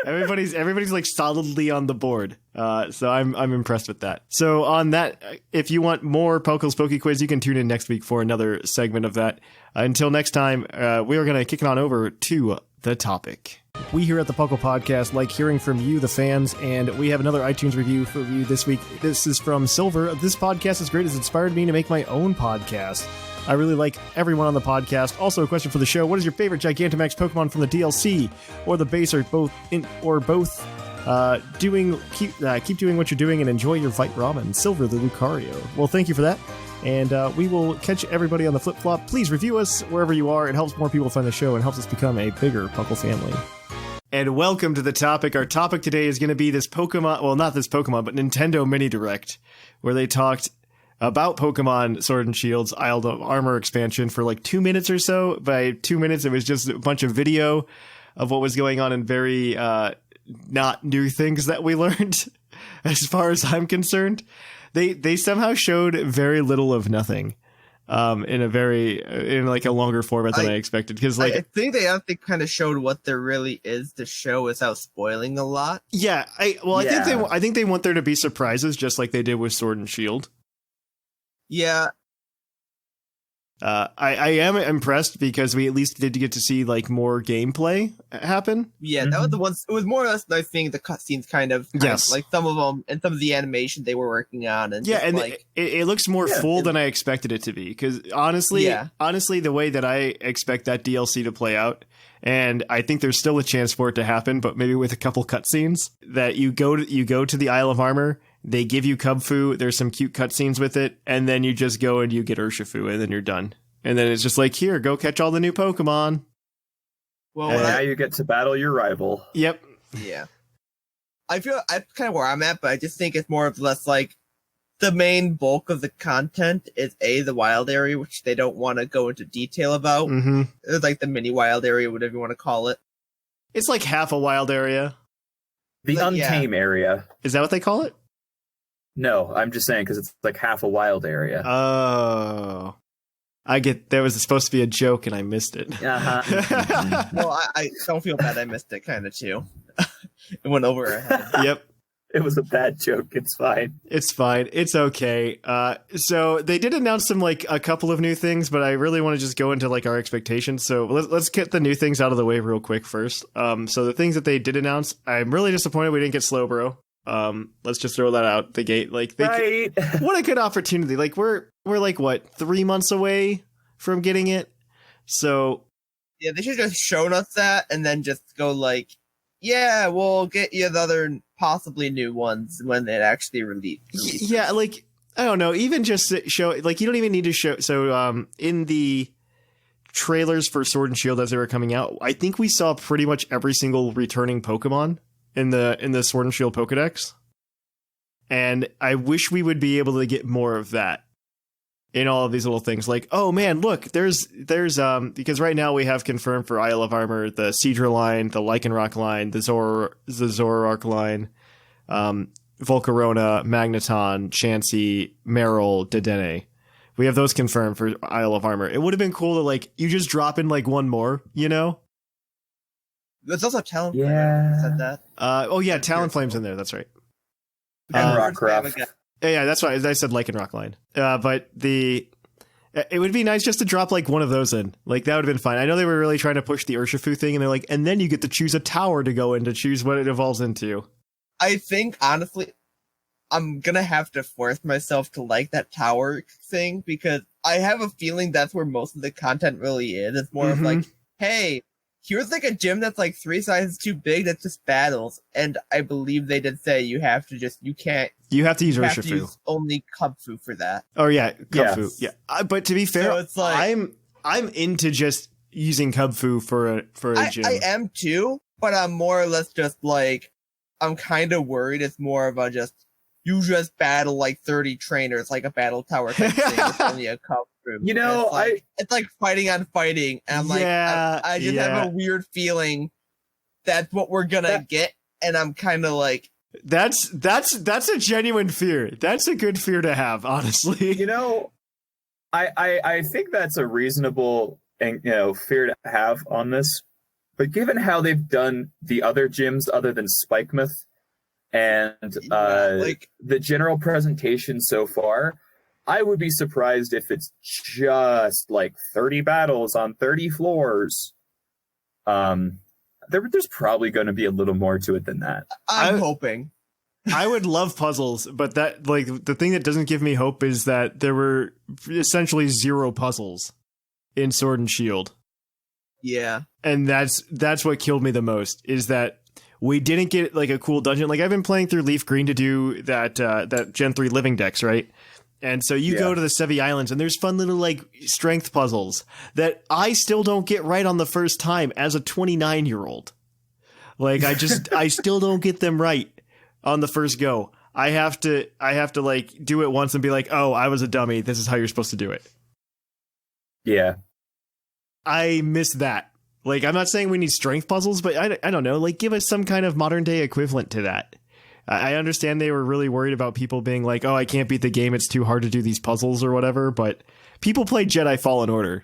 Everybody's like solidly on the board. So I'm impressed with that. So on that, if you want more PUCL's Poke Quiz, you can tune in next week for another segment of that. Until next time, we are going to kick it on over to the topic. We here at the PUCL Podcast like hearing from you, the fans, and we have another iTunes review for you this week. This is from Silver. This podcast is great. It's inspired me to make my own podcast. I really like everyone on the podcast. Also, a question for the show: what is your favorite Gigantamax Pokemon from the DLC or the base, or both? Keep doing what you're doing and enjoy your Vite Ramen. Silver the Lucario. Well, thank you for that, and we will catch everybody on the flip flop. Please review us wherever you are. It helps more people find the show and helps us become a bigger PUCL family. And welcome to the topic. Our topic today is going to be this Pokemon. Well, not this Pokemon, but Nintendo Mini Direct, where they talked about Pokemon Sword and Shield's Isle of Armor expansion for like 2 minutes or so. By 2 minutes, it was just a bunch of video of what was going on and very not new things that we learned, as far as I'm concerned. They somehow showed very little of nothing in like a longer format than I expected. Because like I think they kind of showed what there really is to show without spoiling a lot. Yeah, I think they want there to be surprises, just like they did with Sword and Shield. Yeah. I am impressed because we at least did get to see like more gameplay happen. Yeah, that was the ones. It was more or less, I think, the cutscenes kind of like some of them and some of the animation they were working on. And yeah, and like, it looks more full than I expected it to be. Because honestly, the way that I expect that DLC to play out, and I think there's still a chance for it to happen, but maybe with a couple cutscenes that you go to the Isle of Armor. They give you Cubfu, there's some cute cutscenes with it, and then you just go and you get Urshifu, and then you're done. And then it's just like, here, go catch all the new Pokemon. Well, now you get to battle your rival. Yep. Yeah. I feel that's kind of where I'm at, but I just think it's more or less like the main bulk of the content is the wild area, which they don't want to go into detail about. Mm-hmm. It's like the mini wild area, whatever you want to call it. It's like half a wild area. The Untame area. Is that what they call it? No, I'm just saying because it's like half a wild area. Oh. There was supposed to be a joke and I missed it. Uh-huh. Well, I don't feel bad I missed it kind of too. It went over our head. Yep. It was a bad joke. It's fine. It's fine. It's okay. So they did announce a couple of new things, but I really want to just go into like our expectations. So let's get the new things out of the way real quick first. So the things that they did announce, I'm really disappointed we didn't get Slowbro. Let's just throw that out the gate. Like, what a good opportunity. Like, we're like what, 3 months away from getting it. So yeah, they should just shown us that and then just go like, yeah, we'll get you the other possibly new ones when it actually release. Yeah, like I don't know. Even just show, like, you don't even need to show. So in the trailers for Sword and Shield as they were coming out, I think we saw pretty much every single returning Pokemon in the Sword and Shield Pokedex. And I wish we would be able to get more of that in all of these little things. Like, oh man, look, there's because right now we have confirmed for Isle of Armor the Seadra line, the Lycanroc line, the Zoroark line, Volcarona, Magneton, Chansey, Marill, Dedenne. We have those confirmed for Isle of Armor. It would have been cool to like you just drop in like one more, you know? There's also Talonflame. Yeah. Said that. Talonflame's in there. That's right. And Rockruff. Yeah, that's why I said Lycanroc line. But the It would be nice just to drop like one of those in. Like that would have been fine. I know they were really trying to push the Urshifu thing, and they're like, and then you get to choose a tower to go in to choose what it evolves into. I think honestly, I'm gonna have to force myself to like that tower thing because I have a feeling that's where most of the content really is. It's more of like, hey, here's like a gym that's like 3 sizes too big that's just battles, and I believe they did say you have to use Urshifu. Only Kubfu for that. Oh yeah, Kubfu. Yeah, but to be fair, So it's like, I'm into just using Kubfu for a gym. I am too, but I'm more or less just like, I'm kind of worried it's more of a just, you just battle like 30 trainers like a battle tower type thing. It's only a Kubfu. You know, it's like fighting on fighting, and I'm like, I just have a weird feeling that's what we're gonna get, and I'm kind of like, that's a genuine fear. That's a good fear to have, honestly. You know, I think that's a reasonable fear to have on this, but given how they've done the other gyms other than Spikemouth and the general presentation so far, I would be surprised if it's just like 30 battles on 30 floors. There's probably going to be a little more to it than that. I'm hoping. I would love puzzles, but that like the thing that doesn't give me hope is that there were essentially 0 puzzles in Sword and Shield. Yeah. And that's what killed me the most, is that we didn't get like a cool dungeon. Like I've been playing through Leaf Green to do that Gen 3 living decks, right? And so you go to the Sevi Islands, and there's fun little like strength puzzles that I still don't get right on the first time as a 29-year-old. Like I still don't get them right on the first go. I have to like do it once and be like, oh, I was a dummy. This is how you're supposed to do it. Yeah. I miss that. Like, I'm not saying we need strength puzzles, but I don't know. Like, give us some kind of modern day equivalent to that. I understand they were really worried about people being like, oh, I can't beat the game. It's too hard to do these puzzles or whatever. But people play Jedi Fallen Order.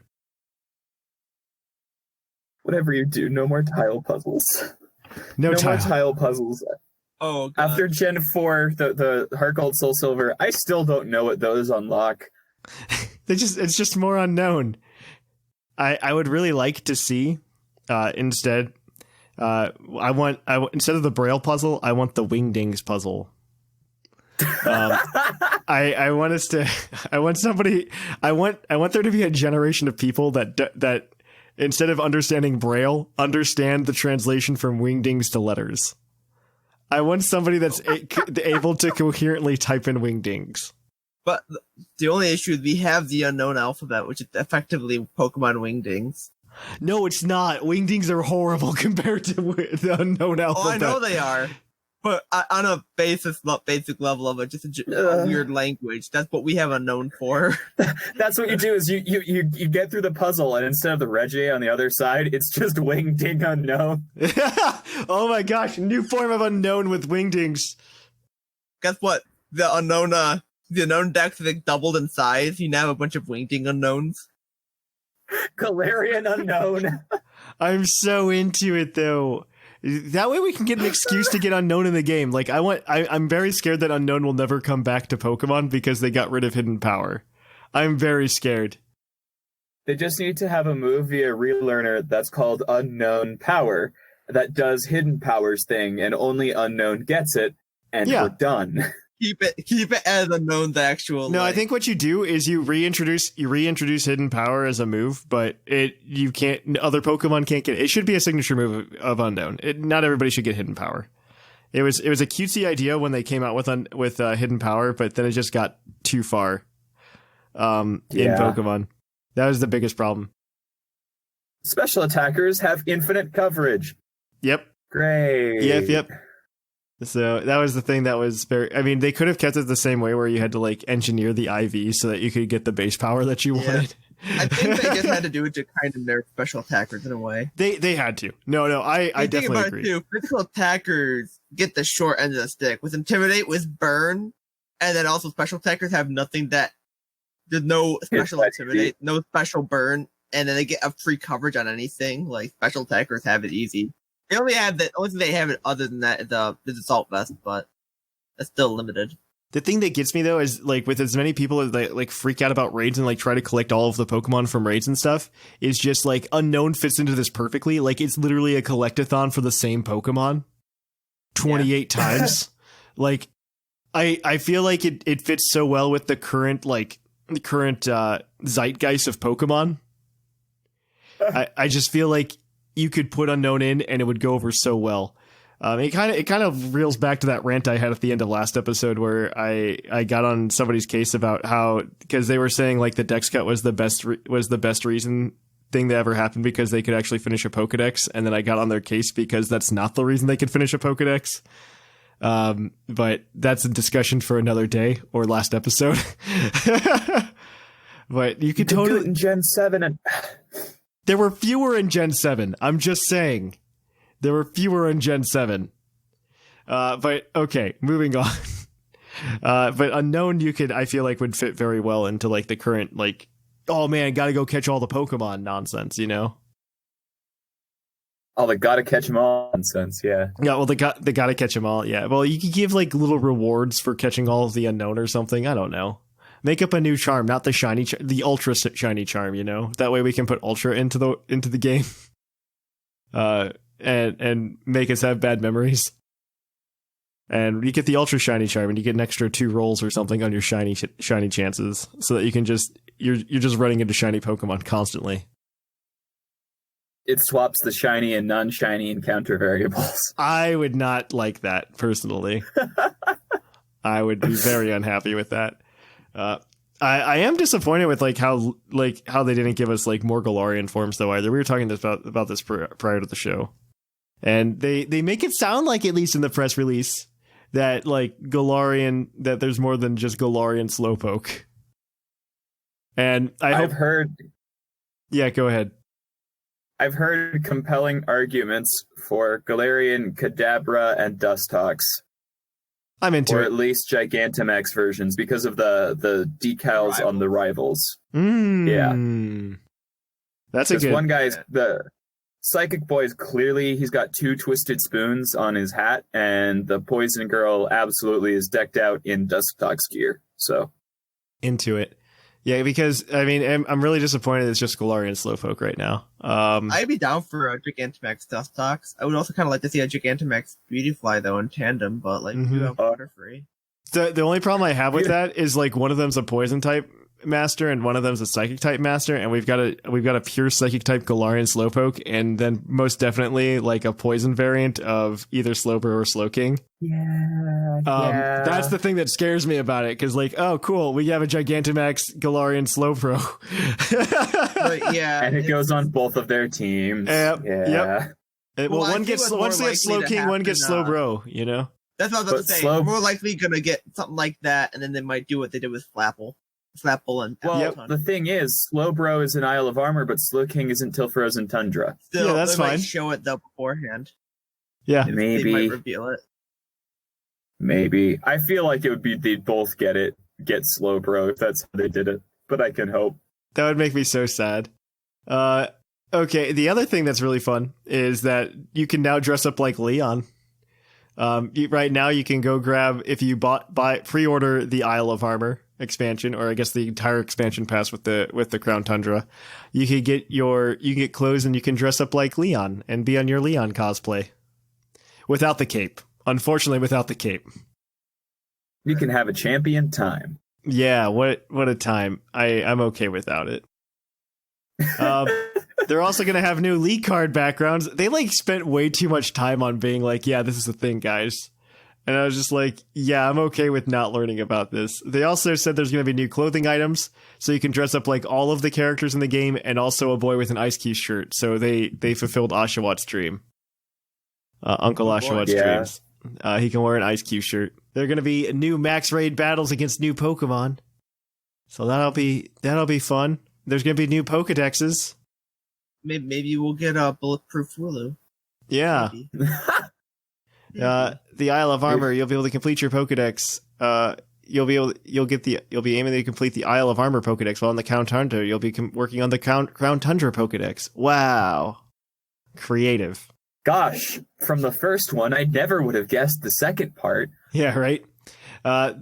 Whatever you do, no more tile puzzles. No more tile puzzles. Oh, God. After Gen 4, the Heart Gold Soul Silver, I still don't know what those unlock. It's just more unknown. I would really like to see instead. I want instead of the Braille puzzle, I want the Wingdings puzzle. I want there to be a generation of people that instead of understanding Braille, understand the translation from Wingdings to letters. I want somebody that's able to coherently type in Wingdings. But the only issue is we have the unknown alphabet, which is effectively Pokemon Wingdings. No, it's not. Wingdings are horrible compared to the unknown alphabet. Oh, I know they are. But on a basic level of it, just a weird language. That's what we have unknown for. That's what you do is you get through the puzzle, and instead of the Reggie on the other side, it's just Wingding unknown. Oh my gosh, new form of unknown with Wingdings. Guess what? The unknown decks have doubled in size. You now have a bunch of Wingding unknowns. Galarian unknown. I'm so into it though. That way we can get an excuse to get unknown in the game. Like I'm very scared that unknown will never come back to Pokemon because they got rid of hidden power. I'm very scared. They just need to have a move via relearner that's called unknown power that does hidden powers thing, and only unknown gets it, and we're done. Keep it as unknown the actual. No, I think what you do is you reintroduce hidden power as a move, but you can't. Other Pokemon can't get it. It should be a signature move of unknown. Not everybody should get hidden power. It was a cutesy idea when they came out with hidden power, but then it just got too far. In Pokemon, that was the biggest problem. Special attackers have infinite coverage. Yep. Great. Yep. So that was the thing that was very. I mean, they could have kept it the same way, where you had to like engineer the IV so that you could get the base power that you wanted. I think they just had to do it to kind of nerf special attackers in a way. They had to. No, I definitely agree. Too, physical attackers get the short end of the stick. With Intimidate, with Burn, and then also special attackers have nothing that. There's no special Intimidate, no special Burn, and then they get a free coverage on anything. Like special attackers have it easy. They only have the only thing they have it other than that is the Assault Vest, but that's still limited. The thing that gets me though is like with as many people that like freak out about raids and like try to collect all of the Pokemon from raids and stuff, is just like Unknown fits into this perfectly. Like it's literally a collectathon for the same Pokemon 28 times. Like I feel like it fits so well with the current zeitgeist of Pokemon. I just feel like you could put Unknown in and it would go over so well. It kind of reels back to that rant I had at the end of last episode where I got on somebody's case about how, because they were saying like the Dex cut was the best reason thing that ever happened because they could actually finish a Pokedex, and then I got on their case because that's not the reason they could finish a Pokedex. But that's a discussion for another day or last episode. But you could totally do it in Gen 7 and there were fewer in Gen 7. I'm just saying. There were fewer in Gen 7. But okay, moving on. But Unknown I feel like would fit very well into like the current like, oh man, gotta go catch all the Pokemon nonsense, you know? Oh, they gotta catch them all nonsense, yeah. Yeah, well, they gotta catch them all, yeah. Well, you could give like little rewards for catching all of the Unknown or something. I don't know. Make up a new charm, not the shiny, the ultra shiny charm, you know? That way we can put ultra into the game. And make us have bad memories. And you get the ultra shiny charm and you get an extra 2 rolls or something on your shiny chances so that you can you're just running into shiny Pokemon constantly. It swaps the shiny and non-shiny encounter variables. I would not like that personally. I would be very unhappy with that. I am disappointed with how they didn't give us like more Galarian forms though either. We were talking about this prior to the show. And they make it sound like, at least in the press release, that like Galarian, that there's more than just Galarian Slowpoke. And I've heard. Yeah, go ahead. I've heard compelling arguments for Galarian, Kadabra, and Dustox. I'm into or it. Or at least Gigantamax versions because of the decals on the rivals. Yeah. That's a good one guy's the Psychic Boy's clearly he's got 2 twisted spoons on his hat, and the Poison Girl absolutely is decked out in Dustox gear. So into it. Yeah, because I mean I'm really disappointed it's just Galarian Slowpoke right now. I'd be down for a Gigantamax Dustox. I would also kind of like to see a Gigantamax Beautyfly though in tandem, but like you have water free. The only problem I have with that is like one of them's a poison type master and one of them's a psychic type master, and we've got a pure psychic type Galarian Slowpoke, and then most definitely like a poison variant of either Slowbro or Slowking. Yeah. That's the thing that scares me about it, because like, oh cool, we have a Gigantamax Galarian Slowbro. But yeah, and it goes on both of their teams. Yep. One gets Slowking, one gets Slowbro, you know? That's what I was about to say. We're more likely gonna get something like that, and then they might do what they did with Flapple and the thing is, Slowbro is an Isle of Armor, but Slowking isn't till Frozen Tundra. Still, yeah, that's they fine. Might show it though beforehand. Yeah, maybe they might reveal it. Maybe I feel like it would be they'd both get Slowbro if that's how they did it, but I can hope. That would make me so sad. Okay, the other thing that's really fun is that you can now dress up like Leon. Right now you can go grab, if you pre-order the Isle of Armor expansion, or I guess the entire expansion pass with the Crown Tundra, you can get clothes and you can dress up like Leon and be on your Leon cosplay without the cape. Unfortunately, without the cape. You can have a champion time. Yeah, what a time. I'm okay without it. They're also going to have new League card backgrounds. They like spent way too much time on being like, yeah, this is the thing, guys. And I was just like, yeah, I'm okay with not learning about this. They also said there's going to be new clothing items, so you can dress up like all of the characters in the game, and also a boy with an Ice Cube shirt. So they fulfilled Oshawott dream. Uncle Oshawott's dreams. He can wear an Ice Cube shirt. There are going to be new max raid battles against new Pokemon. So that'll be fun. There's going to be new Pokedexes. Maybe we'll get a bulletproof Wooloo. Yeah. The Isle of Armor, you'll be able to complete your Pokedex. You'll be aiming to complete the Isle of Armor Pokedex while on the Crown Tundra. You'll be working on the Crown Tundra Pokedex. Wow. Creative. Gosh, from the first one, I never would have guessed the second part. Yeah, right?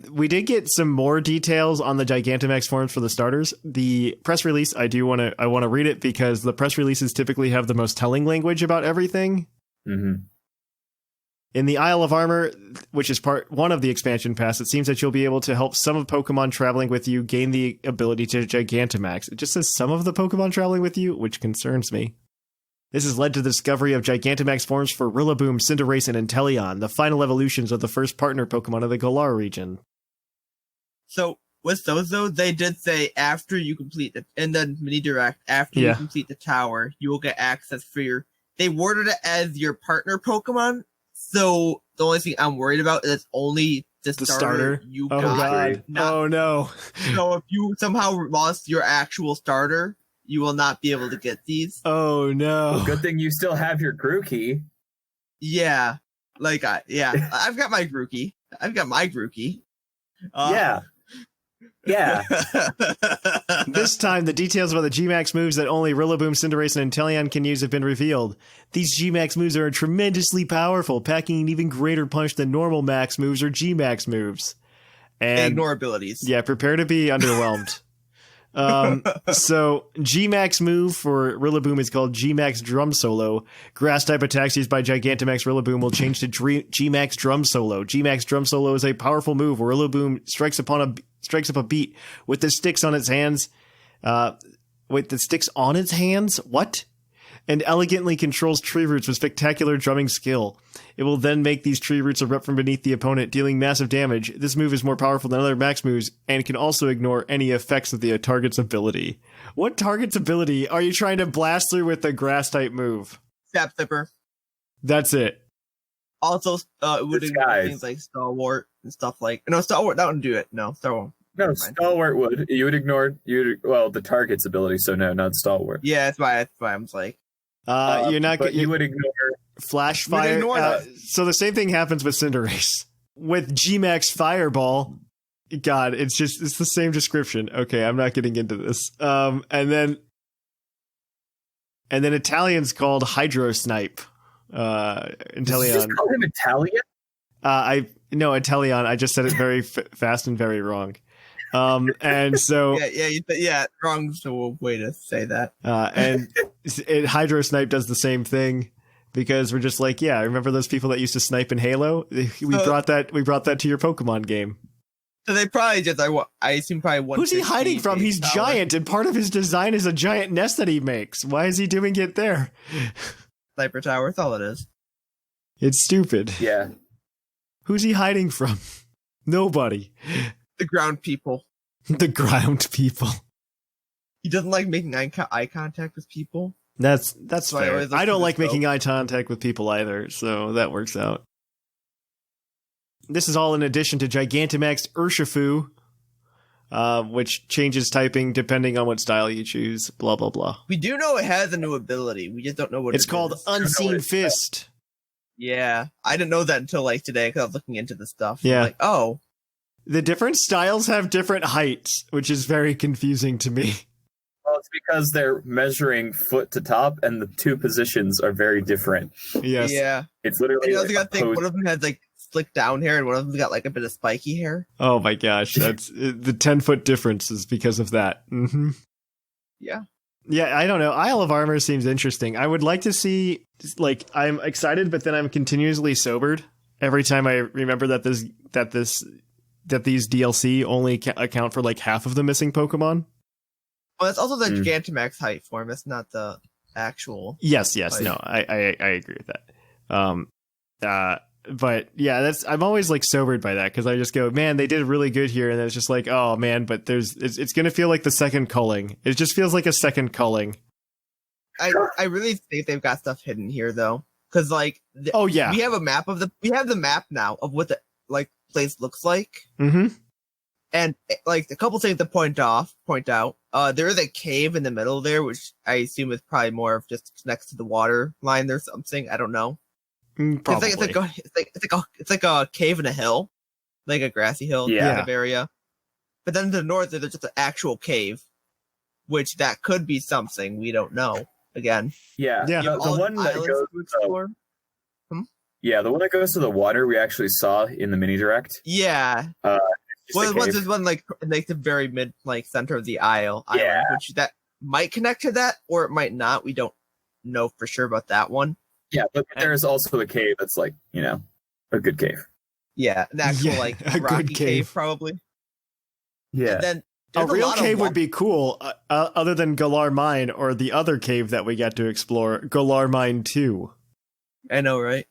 We did get some more details on the Gigantamax forms for the starters. The press release, I want to read it because the press releases typically have the most telling language about everything. Mm-hmm. In the Isle of Armor, which is part 1 of the expansion pass, it seems that you'll be able to help some of Pokemon traveling with you gain the ability to Gigantamax. It just says some of the Pokemon traveling with you, which concerns me. This has led to the discovery of Gigantamax forms for Rillaboom, Cinderace, and Inteleon, the final evolutions of the first partner Pokemon of the Galar region. So, with those, though, they did say after you complete it, in the mini direct, after you complete the tower, you will get access for your... They worded it as your partner Pokemon, so the only thing I'm worried about is it's only the starter you got. God. Oh, no. So if you somehow lost your actual starter, you will not be able to get these. Oh, no. Well, good thing you still have your Grookey. Yeah. I've got my Grookey. Yeah. Yeah. This time, the details about the G-Max moves that only Rillaboom, Cinderace, and Inteleon can use have been revealed. These G-Max moves are tremendously powerful, packing an even greater punch than normal Max moves or G-Max moves. And they ignore abilities. Yeah, prepare to be underwhelmed. So G-Max move for Rillaboom is called G-Max Drum Solo. Grass type attacks used by Gigantamax Rillaboom will change to G-Max Drum Solo. G-Max Drum Solo is a powerful move where Rillaboom strikes up a beat with the sticks on its hands. What? And elegantly controls tree roots with spectacular drumming skill. It will then make these tree roots erupt from beneath the opponent, dealing massive damage. This move is more powerful than other max moves and can also ignore any effects of the target's ability. What target's ability are you trying to blast through with the grass type move? Sap Zipper. That's it. Also, it would ignore things like Stalwart and stuff like... No, Stalwart, that wouldn't do it. No, Stalwart. No, Stalwart would. You would ignore... the target's ability, so no, not Stalwart. Yeah, that's why I was like... you would ignore Flash Fire. So the same thing happens with Cinderace. With G-Max Fireball, God, it's the same description. Okay, I'm not getting into this. And then Italian's called Hydro Snipe. Inteleon. Did you just call him Italian? Inteleon. I just said it very fast and very wrong. And so wrong way to say that. And Hydro Snipe does the same thing because we're just like, yeah, remember those people that used to snipe in Halo? We brought that to your Pokemon game. So they probably just I assume probably Who's he hiding from? He's giant, and part of his design is a giant nest that he makes. Why is he doing it there? Sniper Tower, that's all it is. It's stupid. Yeah. Who's he hiding from? Nobody. The ground people. The ground people. He doesn't like making eye contact with people. That's fair. I don't like making eye contact with people either, so that works out. This is all in addition to Gigantamax Urshifu, which changes typing depending on what style you choose, blah, blah, blah. We do know it has a new ability. We just don't know what it's called. Unseen Fist. Yeah. I didn't know that until today because I was looking into the stuff. Yeah. Oh. The different styles have different heights, which is very confusing to me. Well, it's because they're measuring foot to top, and the two positions are very different. Yes. Yeah. It's literally. You got to think one of them has slick down hair, and one of them's got a bit of spiky hair. Oh my gosh, that's the 10-foot difference is because of that. Mm-hmm. Yeah. Yeah, I don't know. Isle of Armor seems interesting. I would like to see. I'm excited, but then I'm continuously sobered every time I remember that these DLC only account for half of the missing Pokemon. Oh, that's also the Gigantamax height form. It's not the actual. Yes. No, I agree with that. But yeah, I'm always sobered by that because I just go, man, they did really good here, and then it's just oh man, but it's gonna feel like the second culling. It just feels like a second culling. I really think they've got stuff hidden here though, because oh yeah, we have the map now of what the place looks like. Mm-hmm. And a couple things to point out. There is a cave in the middle there, which I assume is probably more of just next to the water line or something. I don't know. Probably. It's like a cave in a hill, like a grassy hill kind of area. But then to the north, there's just an actual cave, which that could be something we don't know. Again, the one that goes. Yeah, the one that goes to the water we actually saw in the mini direct. Yeah. Well, there's one like the very mid center of the island, which that might connect to that or it might not. We don't know for sure about that one. Yeah, but there's also a cave that's like, a good cave. Yeah, an actual a rocky good cave probably. Yeah. And then a real cave would be cool, other than Galar Mine or the other cave that we got to explore, Galar Mine 2. I know, right?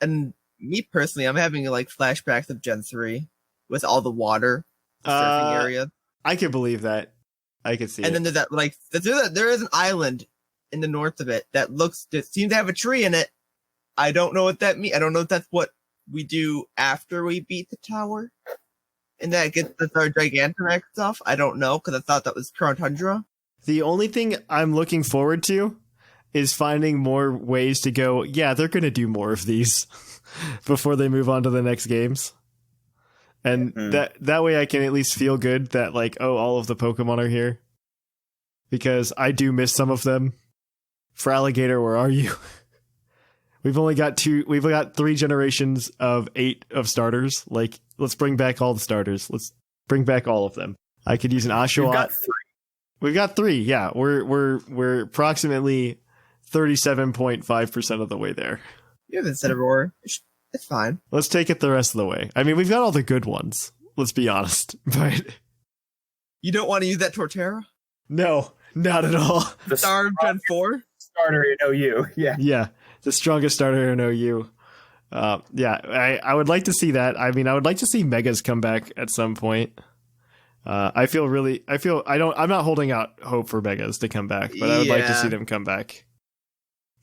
And me personally, I'm having flashbacks of Gen 3 with all the water, the surfing area. I can believe that. I can see and then there's that, there is an island in the north of it that seems to have a tree in it. I don't know what that means. I don't know if that's what we do after we beat the tower. And that gets our Gigantamax stuff. I don't know, because I thought that was Crown Tundra. The only thing I'm looking forward to is finding more ways to go, yeah, they're going to do more of these before they move on to the next games. And that way I can at least feel good that, all of the Pokemon are here. Because I do miss some of them. Fraligator, where are you? We've got 3 generations of 8 of starters. Let's bring back all the starters. Let's bring back all of them. I could use an Oshawott. We've got 3. Yeah, we're approximately 37.5% of the way there. You have Incineroar. It's fine. Let's take it the rest of the way. I mean, we've got all the good ones. Let's be honest. But you don't want to use that Torterra? No, not at all. The Star of Gen 4? Starter in OU. Yeah. Yeah, the strongest starter in OU. I would like to see that. I mean, I would like to see Megas come back at some point. I'm not holding out hope for Megas to come back, but I would like to see them come back.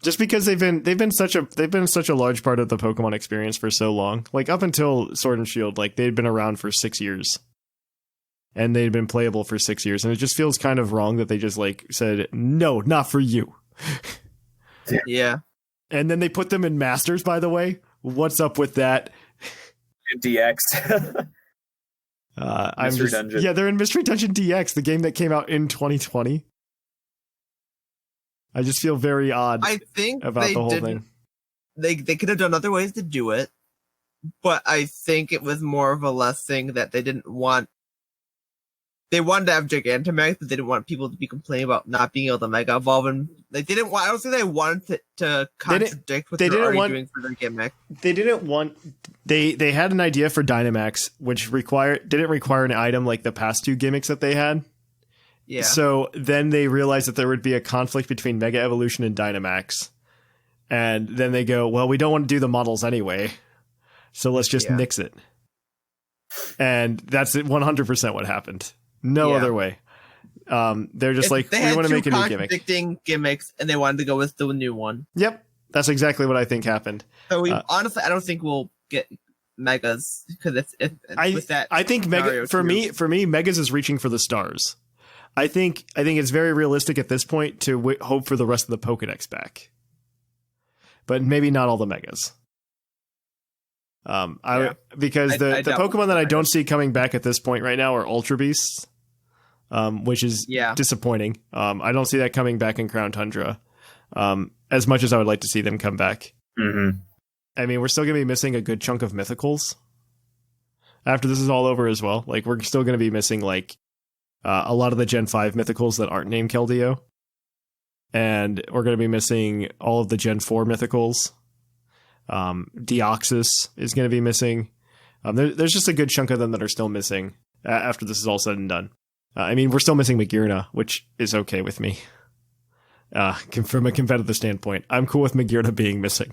Just because they've been such a large part of the Pokemon experience for so long. Up until Sword and Shield, they'd been around for 6 years. And they'd been playable for 6 years, and it just feels kind of wrong that they just said, no, not for you. Yeah. And then they put them in Masters, by the way. What's up with that? DX. Mystery Dungeon. Yeah, they're in Mystery Dungeon DX, the game that came out in 2020. I just feel very odd about the whole thing. They could have done other ways to do it, but I think it was more of a less thing that they didn't want. They wanted to have Gigantamax, but they didn't want people to be complaining about not being able to Mega Evolve. And they didn't want. I don't think they wanted to contradict what they were already doing for their Gigantamax. They didn't want. They had an idea for Dynamax, which didn't require an item like the past 2 gimmicks that they had. Yeah. So then they realized that there would be a conflict between Mega Evolution and Dynamax. And then they go, well, we don't want to do the models anyway, so let's just nix it. And that's 100% what happened. No other way. They're just we want to make a new gimmick. Contradicting gimmicks, and they wanted to go with the new one. Yep. That's exactly what I think happened. So honestly, I don't think we'll get Megas, because I think Mega for me, Megas is reaching for the stars. I think it's very realistic at this point to hope for the rest of the Pokedex back, but maybe not all the Megas. Because the Pokemon that I don't see coming back at this point right now are Ultra Beasts, which is disappointing. I don't see that coming back in Crown Tundra, as much as I would like to see them come back. Mm-hmm. I mean, we're still going to be missing a good chunk of Mythicals after this is all over as well. We're still going to be missing a lot of the Gen 5 Mythicals that aren't named Keldeo. And we're going to be missing all of the Gen 4 Mythicals. Deoxys is going to be missing. There's just a good chunk of them that are still missing after this is all said and done. I mean, we're still missing Magearna, which is okay with me. From a competitive standpoint, I'm cool with Magearna being missing.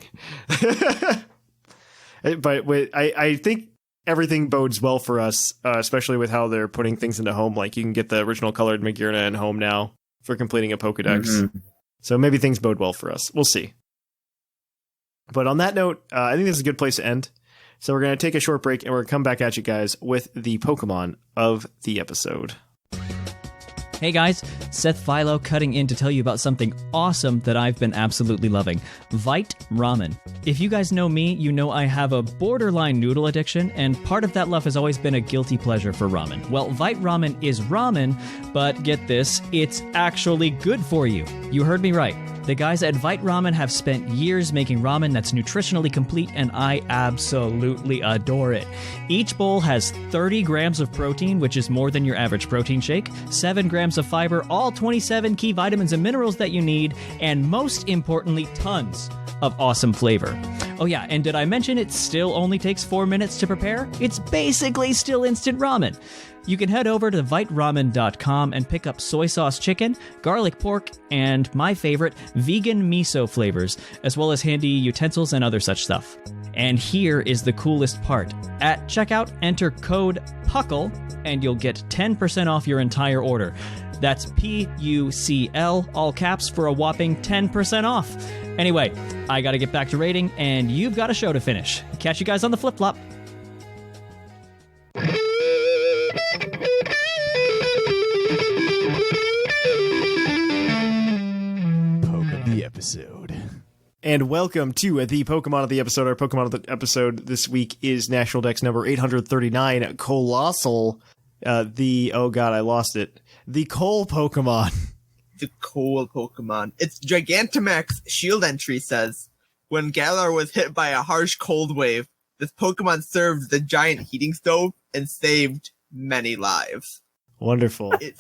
But I think everything bodes well for us, especially with how they're putting things into home. You can get the original colored Magearna in home now for completing a Pokedex. Mm-hmm. So maybe things bode well for us. We'll see. But on that note, I think this is a good place to end. So we're going to take a short break, and we're going to come back at you guys with the Pokemon of the episode. Hey guys, Seth Philo cutting in to tell you about something awesome that I've been absolutely loving. Vite Ramen. If you guys know me, you know I have a borderline noodle addiction, and part of that love has always been a guilty pleasure for ramen. Well, Vite Ramen is ramen, but get this, it's actually good for you. You heard me right. The guys at Vite Ramen have spent years making ramen that's nutritionally complete, and I absolutely adore it. Each bowl has 30 grams of protein, which is more than your average protein shake, 7 grams of fiber, all 27 key vitamins and minerals that you need, and most importantly, tons of awesome flavor. Oh yeah, and did I mention it still only takes 4 minutes to prepare? It's basically still instant ramen. You can head over to viteramen.com and pick up soy sauce chicken, garlic pork, and my favorite, vegan miso flavors, as well as handy utensils and other such stuff. And here is the coolest part. At checkout, enter code PUCL, and you'll get 10% off your entire order. That's PUCL, all caps, for a whopping 10% off. Anyway, I gotta get back to rating, and you've got a show to finish. Catch you guys on the flip-flop. Episode. And welcome to the Pokemon of the episode. Our Pokemon of the episode this week is National Dex number 839, Colossal. Oh god, I lost it. The Coal Pokemon. The Coal Pokemon. Its Gigantamax shield entry says, when Galar was hit by a harsh cold wave, this Pokemon served the giant heating stove and saved many lives. Wonderful. It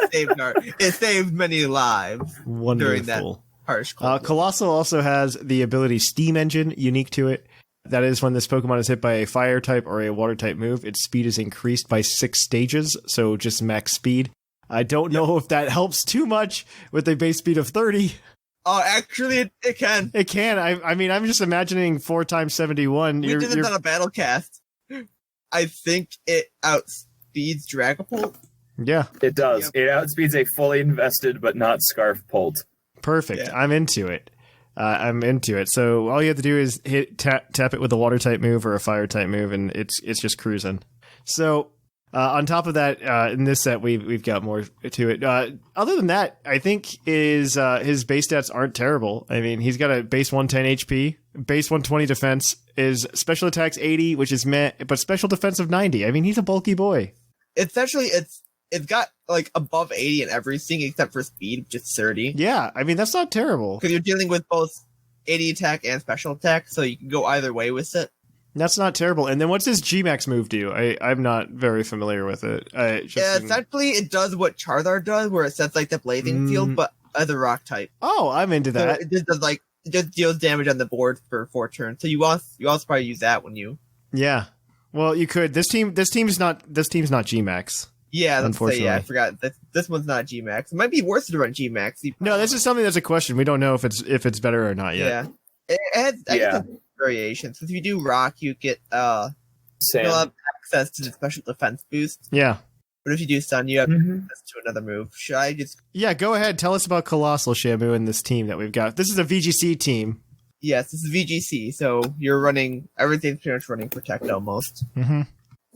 saved many lives. Wonderful. During that harsh cold wave. Colossal also has the ability Steam Engine, unique to it. That is when this Pokemon is hit by a fire type or a water type move, its speed is increased by 6 stages, so just max speed. I don't know if that helps too much with a base speed of 30. Oh, actually, it can. It can. I mean, I'm just imagining 4 times 71. We did it on a battle cast. I think it outspeeds Dragapult. Yeah. It does. Yep. It outspeeds a fully invested but not Scarf Pult. Perfect. Yeah. I'm into it. So all you have to do is tap it with a water type move or a fire type move, and it's just cruising. So on top of that, in this set we've got more to it. Other than that, I think his base stats aren't terrible. I mean, he's got a base 110 HP, base 120 defense, is special attacks 80, which is meh, but special defense of 90. I mean, he's a bulky boy. It's got like above 80 in everything except for speed, which is 30. Yeah, I mean, that's not terrible. Because you're dealing with both 80 attack and special attack, so you can go either way with it. That's not terrible. And then what's his G-Max move do? I'm not very familiar with it. Essentially, it does what Charizard does, where it sets like the Blazing Field, but as a rock type. Oh, I'm into that. So it just deals damage on the board for 4 turns. So you also probably use that when you. Yeah. Well, you could. This team's not G-Max. Yeah, unfortunately. I forgot. This one's not G-Max. It might be worse to run G-Max. No, this is something that's a question. We don't know if it's better or not yet. Yeah. It has variations. If you do rock, you get you'll have access to the special defense boost. Yeah. But if you do sun, you have access to another move. Should I just... Yeah, go ahead. Tell us about Colossal, Shamu, and this team that we've got. This is a VGC team. Yes, this is VGC, so you're running... Everything's pretty much running Protect almost. Mm-hmm.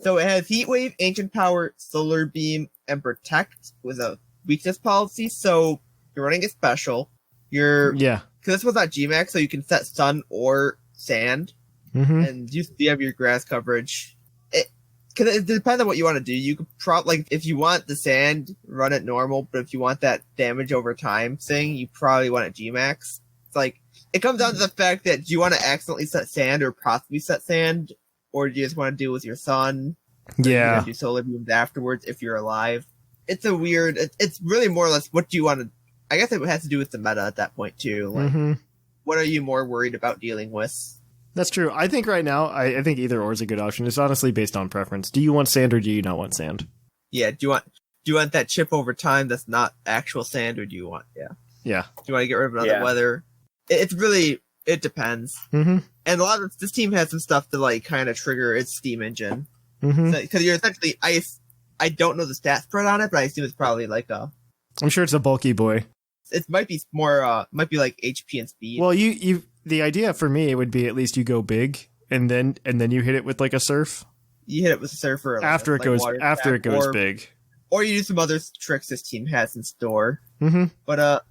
So it has Heat Wave, Ancient Power, Solar Beam, and Protect with a weakness policy. So you're running a special. Because this was not G-Max, so you can set Sun or Sand. Mm-hmm. And you have your grass coverage. Because it depends on what you want to do. You could probably, if you want the Sand, run it normal. But if you want that damage over time thing, you probably want it G-Max. It's like, it comes down to the fact that do you want to accidentally set Sand or possibly set Sand? Or do you just want to deal with your Sun? Yeah. You do solar beams afterwards if you're alive. It's a weird... It's really more or less what do you want to... I guess it has to do with the meta at that point, too. Like, what are you more worried about dealing with? That's true. I think right now, I think either or is a good option. It's honestly based on preference. Do you want Sand or do you not want Sand? Yeah, do you want that chip over time that's not actual Sand, or do you want... Yeah. Do you want to get rid of another weather? It's really... It depends. Mm-hmm. And a lot of this team has some stuff to like kind of trigger its Steam Engine. Because you're essentially I don't know the stat spread on it, but I assume it's probably like a... I'm sure it's a bulky boy. It might be more, might be like HP and speed. Well, the idea for me would be at least you go big and then you hit it with like a surf. You hit it with a surfer after it goes big. Or you do some other tricks this team has in store. Mm-hmm. But I'll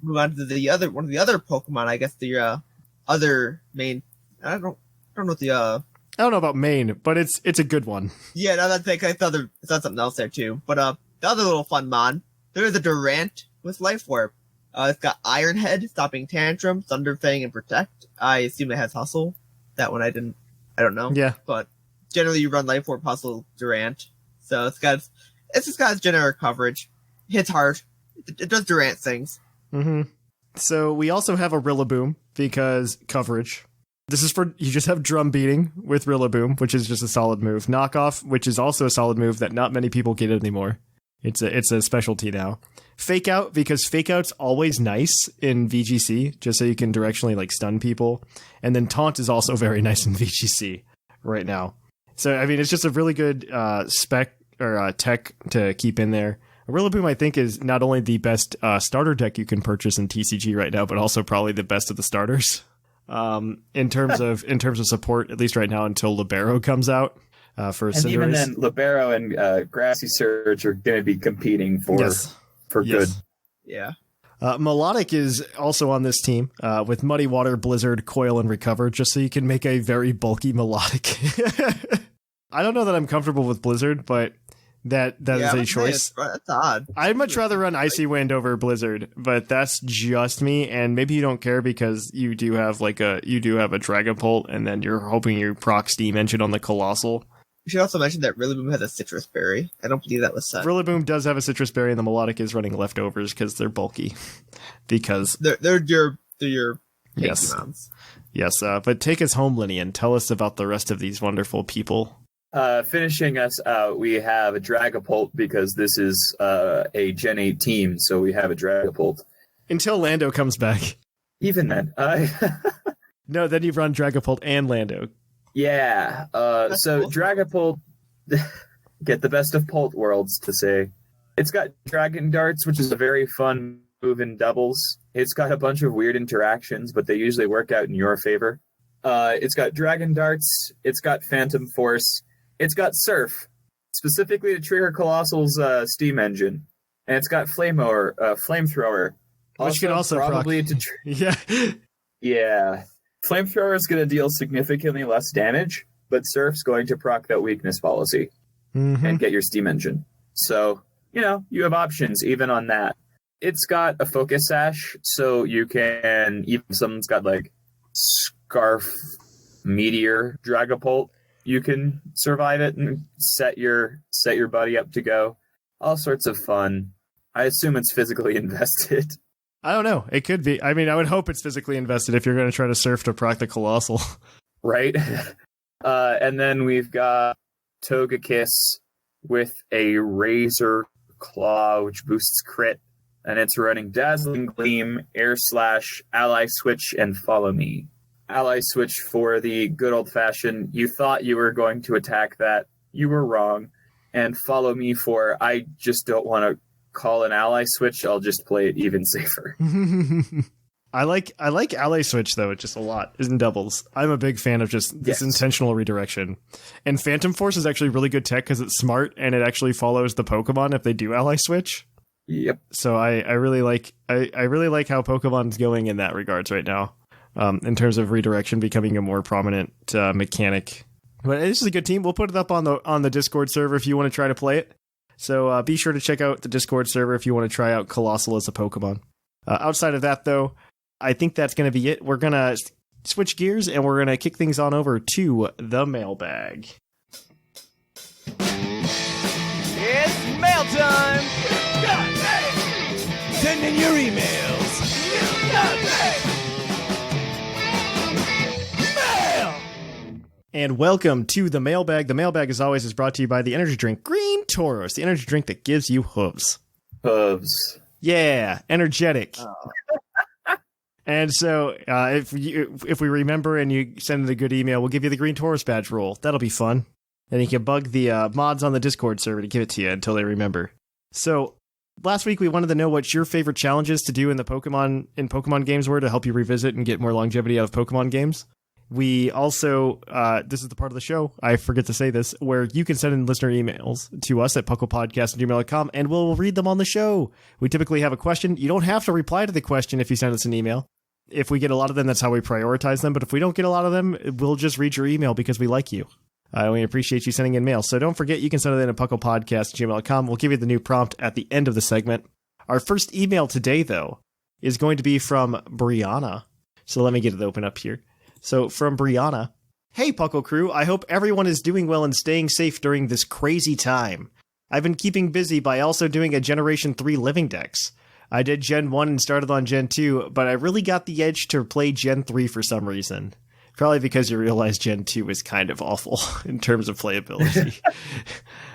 move on to one of the other Pokemon. I guess the other main. I don't know I don't know about main, but it's a good one. Yeah, now that I thought it's not something else there too. But the other little fun mon, there is a Durant with Life Orb. It's got Ironhead, Stopping Tantrum, Thunderfang, and Protect. I assume it has Hustle. That one I don't know. Yeah. But generally you run Life Orb, Hustle, Durant. So it's just got its generic coverage. Hits hard. It does Durant things. Mm-hmm. So we also have a Rillaboom because coverage. This is for, you just have Drum Beating with Rillaboom, which is just a solid move. Knockoff, which is also a solid move that not many people get anymore. It's a specialty now. Fake Out, because Fake Out's always nice in VGC, just so you can directionally like stun people. And then Taunt is also very nice in VGC right now. So, I mean, it's just a really good spec or tech to keep in there. Rillaboom, I think, is not only the best starter deck you can purchase in TCG right now, but also probably the best of the starters. In terms of support, at least right now, until Libero comes out for Cinderace. And even then, Libero and Grassy Surge are going to be competing for good. Yeah. Melodic is also on this team with Muddy Water, Blizzard, Coil, and Recover, just so you can make a very bulky Melodic. I don't know that I'm comfortable with Blizzard, but that is a choice. That's odd. I'd much rather run Icy Wind over Blizzard, but that's just me. And maybe you don't care because you do have a Dragapult, and then you're hoping you proc Steam Engine on the Colossal. You should also mention that Rillaboom has a Citrus Berry. I don't believe that was said. Rillaboom does have a Citrus Berry, and the Melodic is running Leftovers because they're bulky. Because they're your yes, Pokemons. Yes. But take us home, Lynian. Tell us about the rest of these wonderful people. Finishing us out, we have a Dragapult because this is a Gen 8 team, so we have a Dragapult. Until Lando comes back. Even then. No, then you run Dragapult and Lando. Yeah. So cool. Dragapult, get the best of Pult worlds to say. It's got Dragon Darts, which is a very fun move in doubles. It's got a bunch of weird interactions, but they usually work out in your favor. It's got Dragon Darts. It's got Phantom Force. It's got Surf, specifically to trigger Colossal's Steam Engine. And it's got Flamethrower. Which can also probably proc. Yeah. Yeah. Flamethrower is going to deal significantly less damage, but Surf's going to proc that weakness policy and get your Steam Engine. So, you have options even on that. It's got a Focus Sash, so you can, even if someone's got like Scarf Meteor Dragapult, you can survive it and set your buddy up to go. All sorts of fun. I assume it's physically invested. I don't know. It could be. I mean, I would hope it's physically invested if you're going to try to surf to proc the Colossal. Right. And then we've got Togekiss with a Razor Claw, which boosts crit. And it's running Dazzling Gleam, Air Slash, Ally Switch, and Follow Me. Ally Switch for the good old-fashioned, you thought you were going to attack that, you were wrong. And Follow Me for, I just don't want to call an Ally Switch, I'll just play it even safer. I like Ally Switch, though, just a lot in doubles. I'm a big fan of just this intentional redirection. And Phantom Force is actually really good tech because it's smart, and it actually follows the Pokemon if they do Ally Switch. Yep. So I really like how Pokemon's going in that regards right now. In terms of redirection becoming a more prominent mechanic. But this is a good team. We'll put it up on the Discord server if you want to try to play it. So be sure to check out the Discord server if you want to try out Colossal as a Pokemon. Outside of that, though, I think that's going to be it. We're going to switch gears, and we're going to kick things on over to the mailbag. It's mail time! Send in your emails! And welcome to the mailbag. The mailbag, as always, is brought to you by the energy drink Green Tauros, the energy drink that gives you hooves. Hooves. Yeah, energetic. Oh. And so, if we remember and you send a good email, we'll give you the Green Tauros badge roll. That'll be fun. And you can bug the mods on the Discord server to give it to you until they remember. So, last week we wanted to know what your favorite challenges to do in Pokemon games were to help you revisit and get more longevity out of Pokemon games. We also, this is the part of the show, I forget to say this, where you can send in listener emails to us at puclpodcast@gmail.com, and we'll read them on the show. We typically have a question. You don't have to reply to the question if you send us an email. If we get a lot of them, that's how we prioritize them. But if we don't get a lot of them, we'll just read your email because we like you. We appreciate you sending in mail. So don't forget, you can send it in at puclpodcast@gmail.com. We'll give you the new prompt at the end of the segment. Our first email today, though, is going to be from Brianna. So let me get it open up here. So from Brianna, hey Puckle Crew, I hope everyone is doing well and staying safe during this crazy time. I've been keeping busy by also doing a Generation 3 living decks. I did Gen 1 and started on Gen 2, but I really got the edge to play Gen 3 for some reason. Probably because you realize Gen 2 is kind of awful in terms of playability.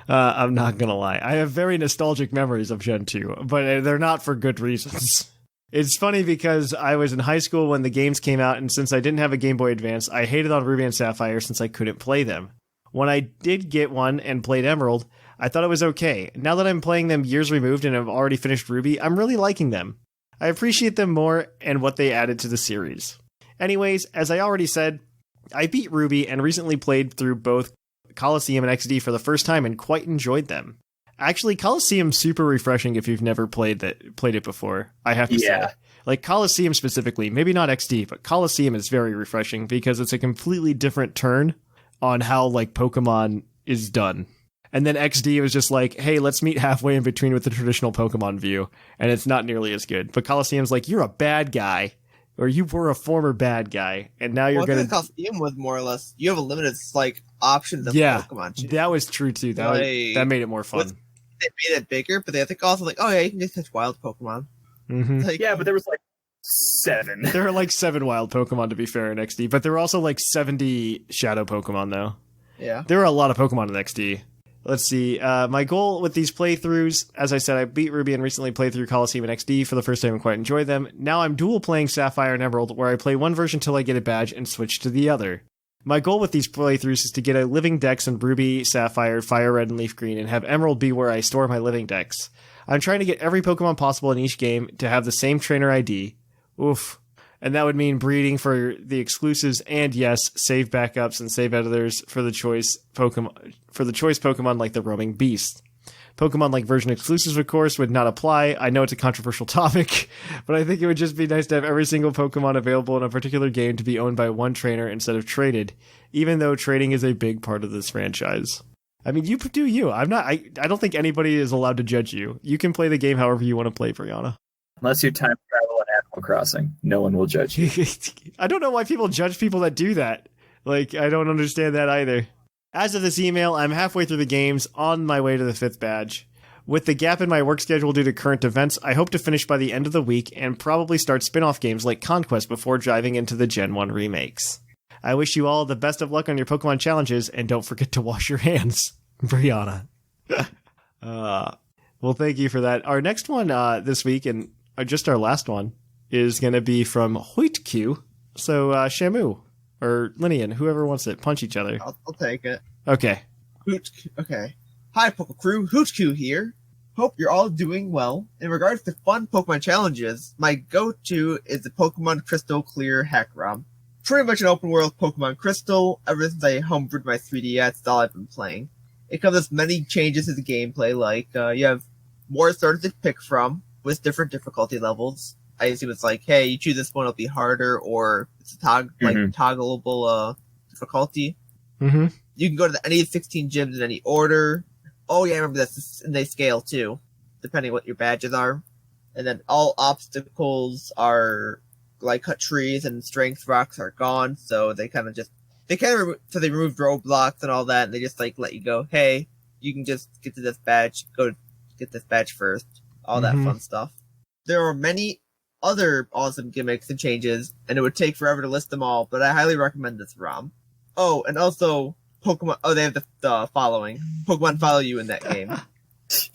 I'm not going to lie. I have very nostalgic memories of Gen 2, but they're not for good reasons. It's funny because I was in high school when the games came out, and since I didn't have a Game Boy Advance, I hated on Ruby and Sapphire since I couldn't play them. When I did get one and played Emerald, I thought it was okay. Now that I'm playing them years removed and have already finished Ruby, I'm really liking them. I appreciate them more and what they added to the series. Anyways, as I already said, I beat Ruby and recently played through both Coliseum and XD for the first time and quite enjoyed them. Actually, Coliseum's super refreshing if you've never played it before, I have to say. Like, Coliseum specifically, maybe not XD, but Coliseum is very refreshing because it's a completely different turn on how, like, Pokemon is done. And then XD was just like, hey, let's meet halfway in between with the traditional Pokemon view, and it's not nearly as good. But Coliseum's like, you're a bad guy, or you were a former bad guy, and now you're going to... Coliseum was more or less, you have a limited, like, options of Pokemon. Too. That was true, too. That made it more fun. They made it bigger, but they think also, like, oh, yeah, you can just catch wild Pokemon. Mm-hmm. Like, yeah, but there was, like, 7. There were, like, 7 wild Pokemon, to be fair, in XD, but there were also, like, 70 Shadow Pokemon, though. Yeah. There were a lot of Pokemon in XD. Let's see. My goal with these playthroughs, as I said, I beat Ruby and recently played through Coliseum and XD for the first time and quite enjoyed them. Now I'm dual playing Sapphire and Emerald, where I play one version till I get a badge and switch to the other. My goal with these playthroughs is to get a living dex in Ruby, Sapphire, Fire Red, and Leaf Green, and have Emerald be where I store my living dex. I'm trying to get every Pokemon possible in each game to have the same trainer ID. Oof. And that would mean breeding for the exclusives and, yes, save backups and save editors for the choice Pokemon like the roaming beast. Pokemon like version exclusives, of course, would not apply. I know it's a controversial topic, but I think it would just be nice to have every single Pokemon available in a particular game to be owned by one trainer instead of traded, even though trading is a big part of this franchise. I mean, you do you. I don't think anybody is allowed to judge you. You can play the game however you want to play, Brianna. Unless you time travel in Animal Crossing, no one will judge you. I don't know why people judge people that do that. Like, I don't understand that either. As of this email, I'm halfway through the games, on my way to the 5th badge. With the gap in my work schedule due to current events, I hope to finish by the end of the week and probably start spin-off games like Conquest before diving into the Gen 1 remakes. I wish you all the best of luck on your Pokemon challenges, and don't forget to wash your hands. Brianna. Well, thank you for that. Our next one this week, and just our last one, is going to be from Hoytq. So, Shamu, or Lynian, whoever wants it, punch each other. I'll take it. Okay. Okay. Hi, Puckle Crew. Hootq here. Hope you're all doing well. In regards to fun Pokemon challenges, my go-to is the Pokemon Crystal Clear Hack ROM. Pretty much an open-world Pokemon Crystal. Ever since I homebrewed my 3DS, that's all I've been playing. It comes with many changes to the gameplay, like you have more starters to pick from, with different difficulty levels. I assume it's like, hey, you choose this one, it'll be harder, or it's a toggleable difficulty. Mm-hmm. You can go to any 16 gyms in any order. Oh yeah, I remember that. And they scale too, depending what your badges are. And then all obstacles are like cut trees, and strength rocks are gone. So they kind of they removed roadblocks and all that, and they just like let you go. Hey, you can just get to this badge. Go get this badge first. All that fun stuff. There are many other awesome gimmicks and changes, and it would take forever to list them all. But I highly recommend this ROM. Oh, and also Pokemon. Oh, they have the following. Pokemon follow you in that game.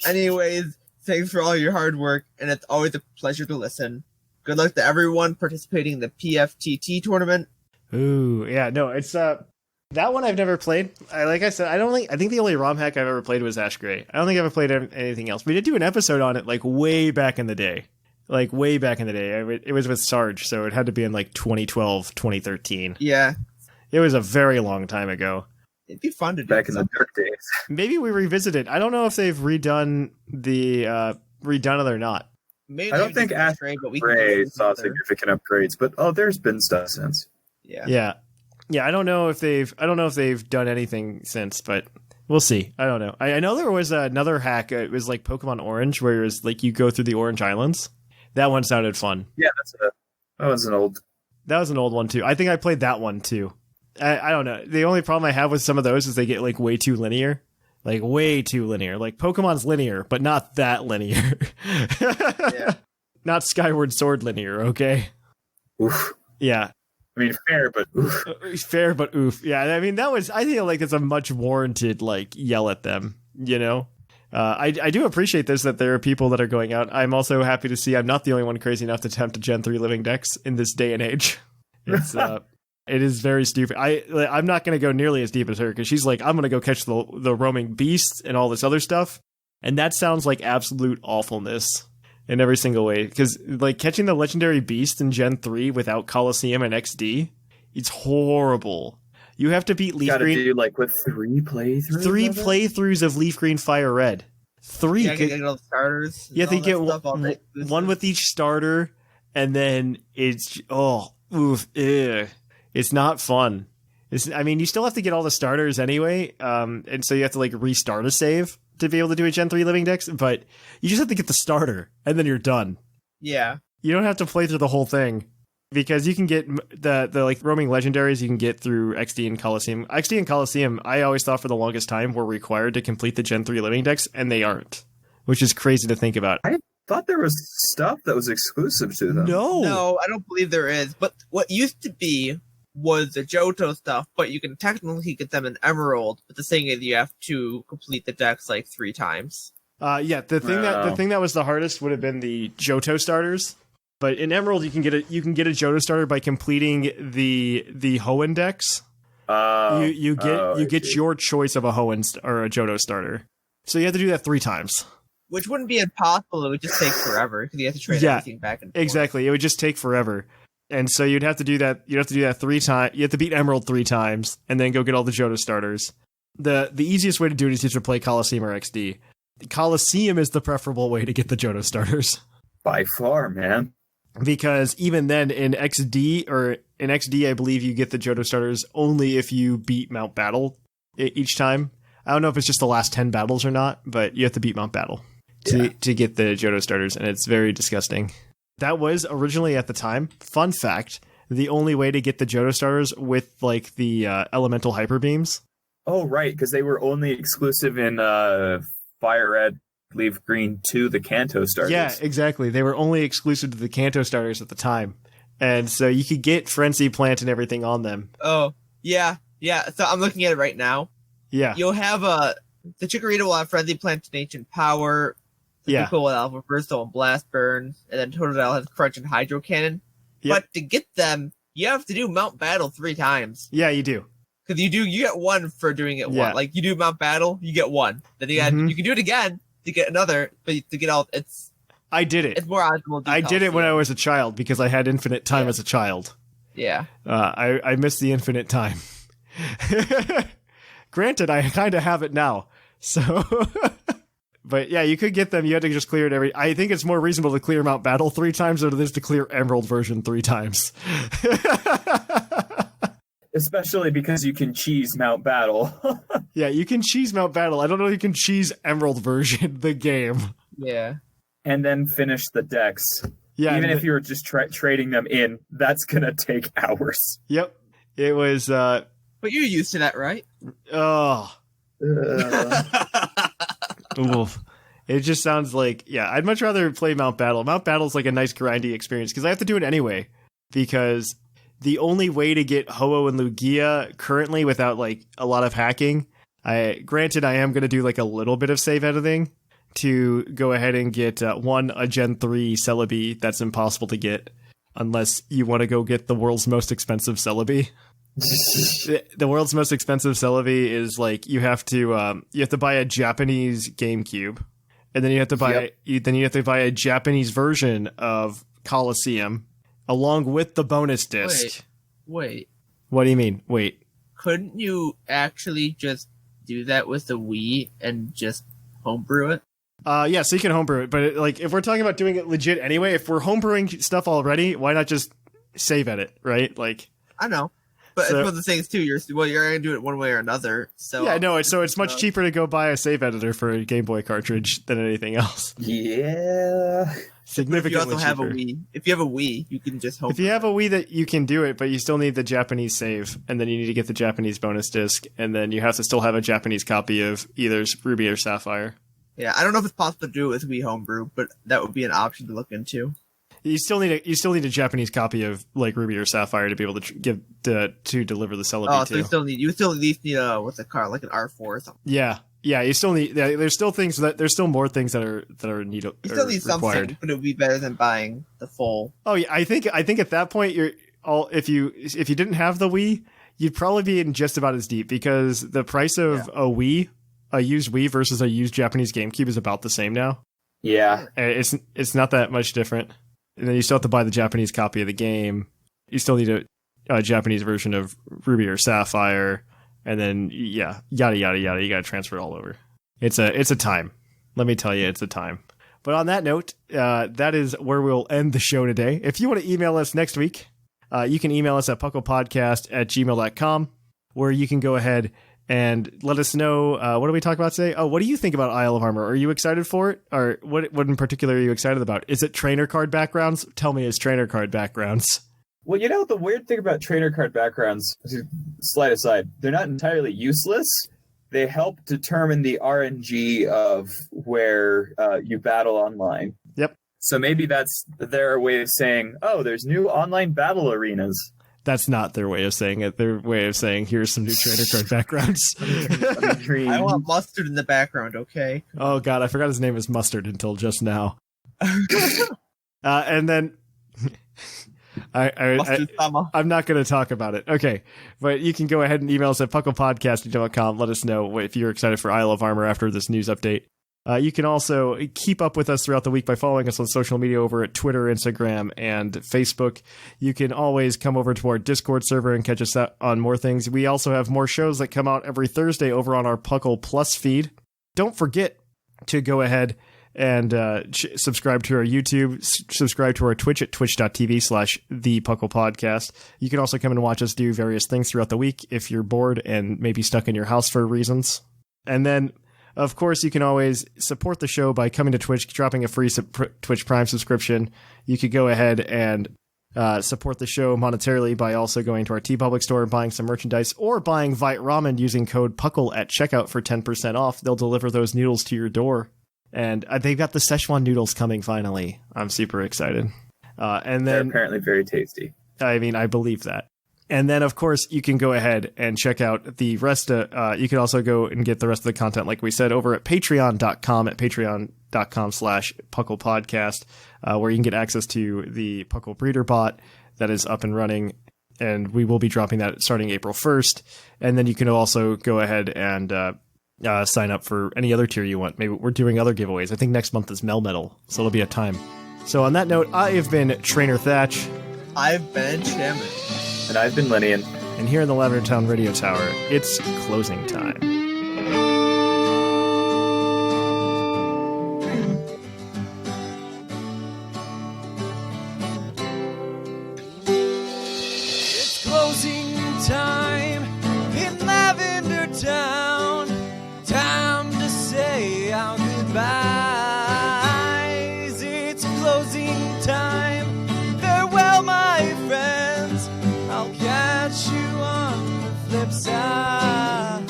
Anyways, thanks for all your hard work, and it's always a pleasure to listen. Good luck to everyone participating in the PFTT tournament. Ooh, yeah, no, it's that one I've never played. Like I said, I think the only ROM hack I've ever played was Ash Gray. I don't think I've ever played anything else. We did do an episode on it like way back in the day. It was with Sarge, so it had to be in like 2012, 2013. Yeah. It was a very long time ago. It'd be fun to do back in the dark days. Maybe we revisit it. I don't know if they've redone it or not. Maybe I don't think Ash Gray saw significant upgrades, but there's been stuff since. Yeah. I don't know if they've done anything since, but we'll see. I don't know. I know there was another hack. It was like Pokemon Orange, where it was like you go through the Orange Islands. That one sounded fun. Yeah, that was an old. That was an old one too. I think I played that one too. I don't know. The only problem I have with some of those is they get like way too linear. Like way too linear. Like Pokemon's linear, but not that linear. Yeah. Not Skyward Sword linear, okay? Oof. Yeah. I mean, fair, but oof. Fair, but oof. Yeah, I mean, I feel like it's a much warranted, like, yell at them, you know? I do appreciate this, that there are people that are going out. I'm also happy to see I'm not the only one crazy enough to attempt a Gen 3 Living Dex in this day and age. It's, it is very stupid. I'm not going to go nearly as deep as her, because she's like, I'm going to go catch the roaming beasts and all this other stuff. And that sounds like absolute awfulness in every single way. Because, like, catching the legendary beast in Gen 3 without Coliseum and XD, it's horrible. You have to beat Leaf Gotta Green. do like with 3 playthroughs. 3 of it? playthroughs of Leaf Green Fire Red. 3. Yeah, get all the starters. You have to get one one with each starter, and then it's it's not fun. I mean, you still have to get all the starters anyway, and so you have to like restart a save to be able to do a Gen 3 Living Dex, but you just have to get the starter, and then you're done. Yeah. You don't have to play through the whole thing. Because you can get the like roaming legendaries you can get through XD and Coliseum. XD and Coliseum, I always thought for the longest time were required to complete the Gen 3 Living Dex, and they aren't. Which is crazy to think about. I thought there was stuff that was exclusive to them. No, I don't believe there is. But what used to be was the Johto stuff, but you can technically get them in Emerald. But the thing is, you have to complete the Dex like 3 times. Yeah, the thing that was the hardest would have been the Johto starters. But in Emerald, you can get a Johto starter by completing the Hoenn Dex. You get your choice of a Hoenn or a Johto starter. So you have to do that 3 times. Which wouldn't be impossible. It would just take forever because you have to trade everything back and forth. Exactly. It would just take forever. And so you'd have to do that. You'd have to do that 3 times. You have to beat Emerald 3 times and then go get all the Johto starters. The easiest way to do it is to I play Coliseum or XD. Coliseum is the preferable way to get the Johto starters. By far, man. Because even then, in XD, I believe you get the Johto starters only if you beat Mount Battle each time. I don't know if it's just the last 10 battles or not, but you have to beat Mount Battle to get the Johto starters, and it's very disgusting. That was originally at the time, fun fact, the only way to get the Johto starters with like the elemental hyper beams. Oh, right, because they were only exclusive in Fire Red, Leaf Green to the Kanto starters. Yeah, exactly. They were only exclusive to the Kanto starters at the time. And so you could get Frenzy Plant and everything on them. Oh, yeah. So I'm looking at it right now. Yeah. You'll have the Chikorita will have Frenzy Plant and Ancient Power. The P.U.C.L will have Reversal and Blast Burn. And then Totodile has Crunch and Hydro Cannon. Yep. But to get them, you have to do Mount Battle 3 times. Yeah, you do. Because you get 1 for doing it once. Like, you do Mount Battle, you get 1. Then you can do it again to get another, but to get all, I did it. It's more optimal. I did it when I was a child because I had infinite time as a child. Yeah. I missed the infinite time. Granted, I kind of have it now. So, but yeah, you could get them. You had to just clear it I think it's more reasonable to clear Mount Battle 3 times than it is to clear Emerald version 3 times. Especially because you can cheese Mount Battle. Yeah, you can cheese Mount Battle. I don't know if you can cheese Emerald version, the game. Yeah. And then finish the decks. Yeah. Even if you were just trading them in, that's going to take hours. Yep. It was... But you're used to that, right? Oh. Oof. It just sounds like... Yeah, I'd much rather play Mount Battle. Mount Battle's like a nice grindy experience, because I have to do it anyway. Because... the only way to get Ho-Oh and Lugia currently without like a lot of hacking, granted I am going to do like a little bit of save editing to go ahead and get a Gen 3 Celebi that's impossible to get unless you want to go get the world's most expensive Celebi. The world's most expensive Celebi is like you have to buy a Japanese GameCube, and then you have to buy a Japanese version of Coliseum. Along with the bonus disc. Wait. What do you mean? Wait. Couldn't you actually just do that with the Wii and just homebrew it? Yeah, so you can homebrew it, but like if we're talking about doing it legit anyway, if we're homebrewing stuff already, why not just save edit, right? Like I know. But So- it's one of the things too. You're gonna do it one way or another. So Yeah, no, so it's much cheaper to go buy a save editor for a Game Boy cartridge than anything else. Yeah. If you Significantly also have a cheaper. Wii, if you have a Wii, you can just hope. If you have a Wii, that you can do it, but you still need the Japanese save, and then you need to get the Japanese bonus disc, and then you have to still have a Japanese copy of either Ruby or Sapphire. Yeah, I don't know if it's possible to do it with Wii Homebrew, but that would be an option to look into. You still need a Japanese copy of like Ruby or Sapphire to be able to to deliver the Celebi Oh, too. so you still at least need what's it called, like an R4 or something. Yeah, you still need. Yeah, there's still more things that are You still need required. something, but it would be better than buying the full. Oh yeah, I think at that point if you didn't have the Wii, you'd probably be in just about as deep because the price of a used Wii versus a used Japanese GameCube is about the same now. Yeah. And it's not that much different. And then you still have to buy the Japanese copy of the game. You still need a Japanese version of Ruby or Sapphire, and then yada yada yada. You got to transfer it all over. It's a time. Let me tell you, it's a time. But on that note, that is where we'll end the show today. If you want to email us next week, you can email us at puclpodcast@gmail.com, where you can go ahead and let us know, what do we talk about today? Oh, what do you think about Isle of Armor? Are you excited for it? Or what in particular are you excited about? Is it trainer card backgrounds? Tell me it's trainer card backgrounds. Well, the weird thing about trainer card backgrounds, slight aside, they're not entirely useless. They help determine the RNG of where you battle online. Yep. So maybe that's their way of saying, oh, there's new online battle arenas. That's not their way of saying it. Their way of saying, here's some new trainer card backgrounds. I want mustard in the background, okay? Oh, God, I forgot his name is Mustard until just now. And then... I'm not going to talk about it. Okay, but you can go ahead and email us at puclpodcast.com. Let us know if you're excited for Isle of Armor after this news update. You can also keep up with us throughout the week by following us on social media over at Twitter, Instagram, and Facebook. You can always come over to our Discord server and catch us on more things. We also have more shows that come out every Thursday over on our PUCL Plus feed. Don't forget to go ahead and subscribe to our YouTube, subscribe to our Twitch at twitch.tv/thepuclpodcast. You can also come and watch us do various things throughout the week if you're bored and maybe stuck in your house for reasons. And then, of course, you can always support the show by coming to Twitch, dropping a free Twitch Prime subscription. You could go ahead and support the show monetarily by also going to our TeePublic Store and buying some merchandise, or buying Vite Ramen using code PUCL at checkout for 10% off. They'll deliver those noodles to your door. And they've got the Szechuan noodles coming finally. I'm super excited. And then they're apparently very tasty. I mean, I believe that. And then, of course, you can go ahead and check out the rest of, you can also go and get the rest of the content, like we said, over at patreon.com at patreon.com/PuclPodcast, where you can get access to the PUCL Breeder bot that is up and running. And we will be dropping that starting April 1st. And then you can also go ahead and sign up for any other tier you want. Maybe we're doing other giveaways. I think next month is Melmetal, so it'll be a time. So on that note, I have been Trainer Thatch. I've been Shamu. And I've been Lynian. And here in the Lavender Town Radio Tower, it's closing time. It's closing time in Lavender Town. Time to say our goodbyes. It's closing time. Farewell, my friends. I'll catch you on the flip side.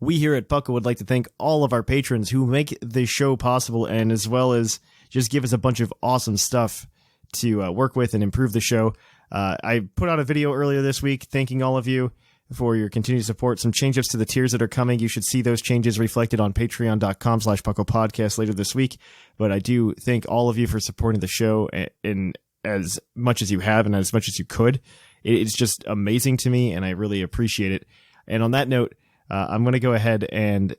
we here at PUCL would like to thank all of our patrons who make this show possible, and as well as just give us a bunch of awesome stuff to work with and improve the show. I put out a video earlier this week thanking all of you for your continued support. Some changes to the tiers that are coming. You should see those changes reflected on patreon.com/PuclPodcast later this week. But I do thank all of you for supporting the show in as much as you have and as much as you could. It's just amazing to me, and I really appreciate it. And on that note, I'm going to go ahead and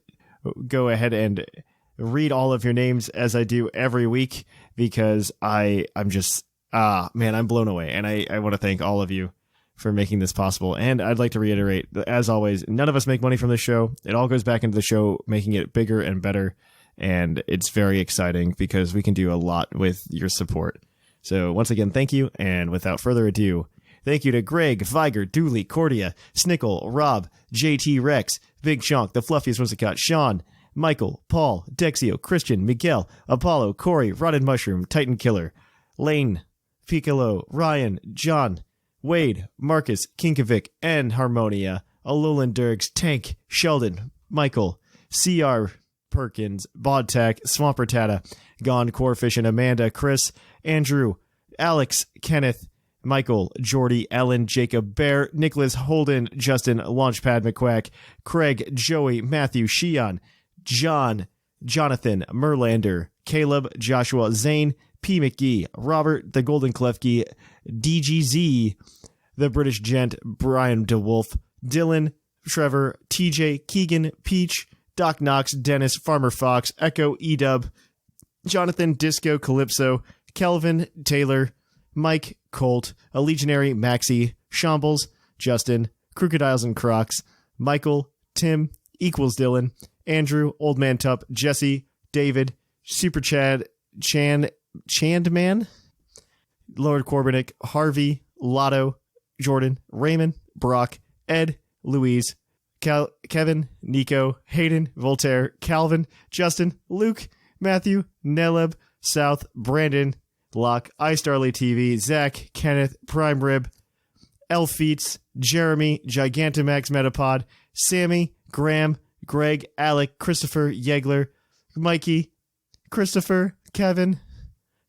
read all of your names as I do every week, because I'm just, I'm blown away. And I want to thank all of you for making this possible. And I'd like to reiterate, as always, none of us make money from this show. It all goes back into the show, making it bigger and better. And it's very exciting because we can do a lot with your support. So once again, thank you. And without further ado, thank you to Greg, Viger, Dooley, Cordia, Snickle, Rob, JT Rex, Big Chonk, the fluffiest Whimsicott, Sean, Michael, Paul, Dexio, Christian, Miguel, Apollo, Corey, Rotted Mushroom, Titan Killer, Lane, Piccolo, Ryan, John, Wade, Marcus, Kinkovic, and Harmonia, Alolan Dirks, Tank, Sheldon, Michael, CR Perkins, Bodtack, Swamper Tata, Gone Corefish and Amanda, Chris, Andrew, Alex, Kenneth, Michael, Jordy, Ellen, Jacob, Bear, Nicholas, Holden, Justin, Launchpad McQuack, Craig, Joey, Matthew, Shion, John, Jonathan, Merlander, Caleb, Joshua, Zane, P. McGee, Robert, the Golden Klefki, DGZ, the British Gent, Brian DeWolf, Dylan, Trevor, TJ, Keegan, Peach, Doc Knox, Dennis, Farmer Fox, Echo, Edub, Jonathan, Disco, Calypso, Kelvin, Taylor, Mike, Colt, a Legionary, Maxie, Shambles, Justin, Crocodiles and Crocs, Michael, Tim, Equals Dylan, Andrew, Old Man Tup, Jesse, David, Super Chad, Chandman, Lord Corbinick, Harvey, Lotto, Jordan, Raymond, Brock, Ed, Louise, Kevin, Nico, Hayden, Voltaire, Calvin, Justin, Luke, Matthew, Neleb, South, Brandon, Locke, iStarly TV, Zach, Kenneth, Prime Rib, Elfeets, Jeremy, Gigantamax Metapod, Sammy, Graham, Greg, Alec, Christopher, Yegler, Mikey, Christopher, Kevin,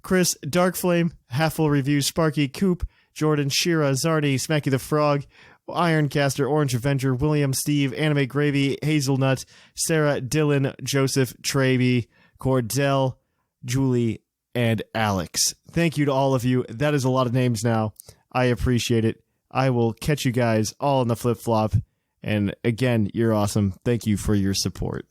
Chris, Darkflame, Halfful Review, Sparky, Coop, Jordan, Shira, Zardy, Smacky the Frog, Ironcaster, Orange Avenger, William, Steve, Anime Gravy, Hazelnut, Sarah, Dylan, Joseph, Traby, Cordell, Julie, and Alex. Thank you to all of you. That is a lot of names now. I appreciate it. I will catch you guys all in the flip-flop. And again, you're awesome. Thank you for your support.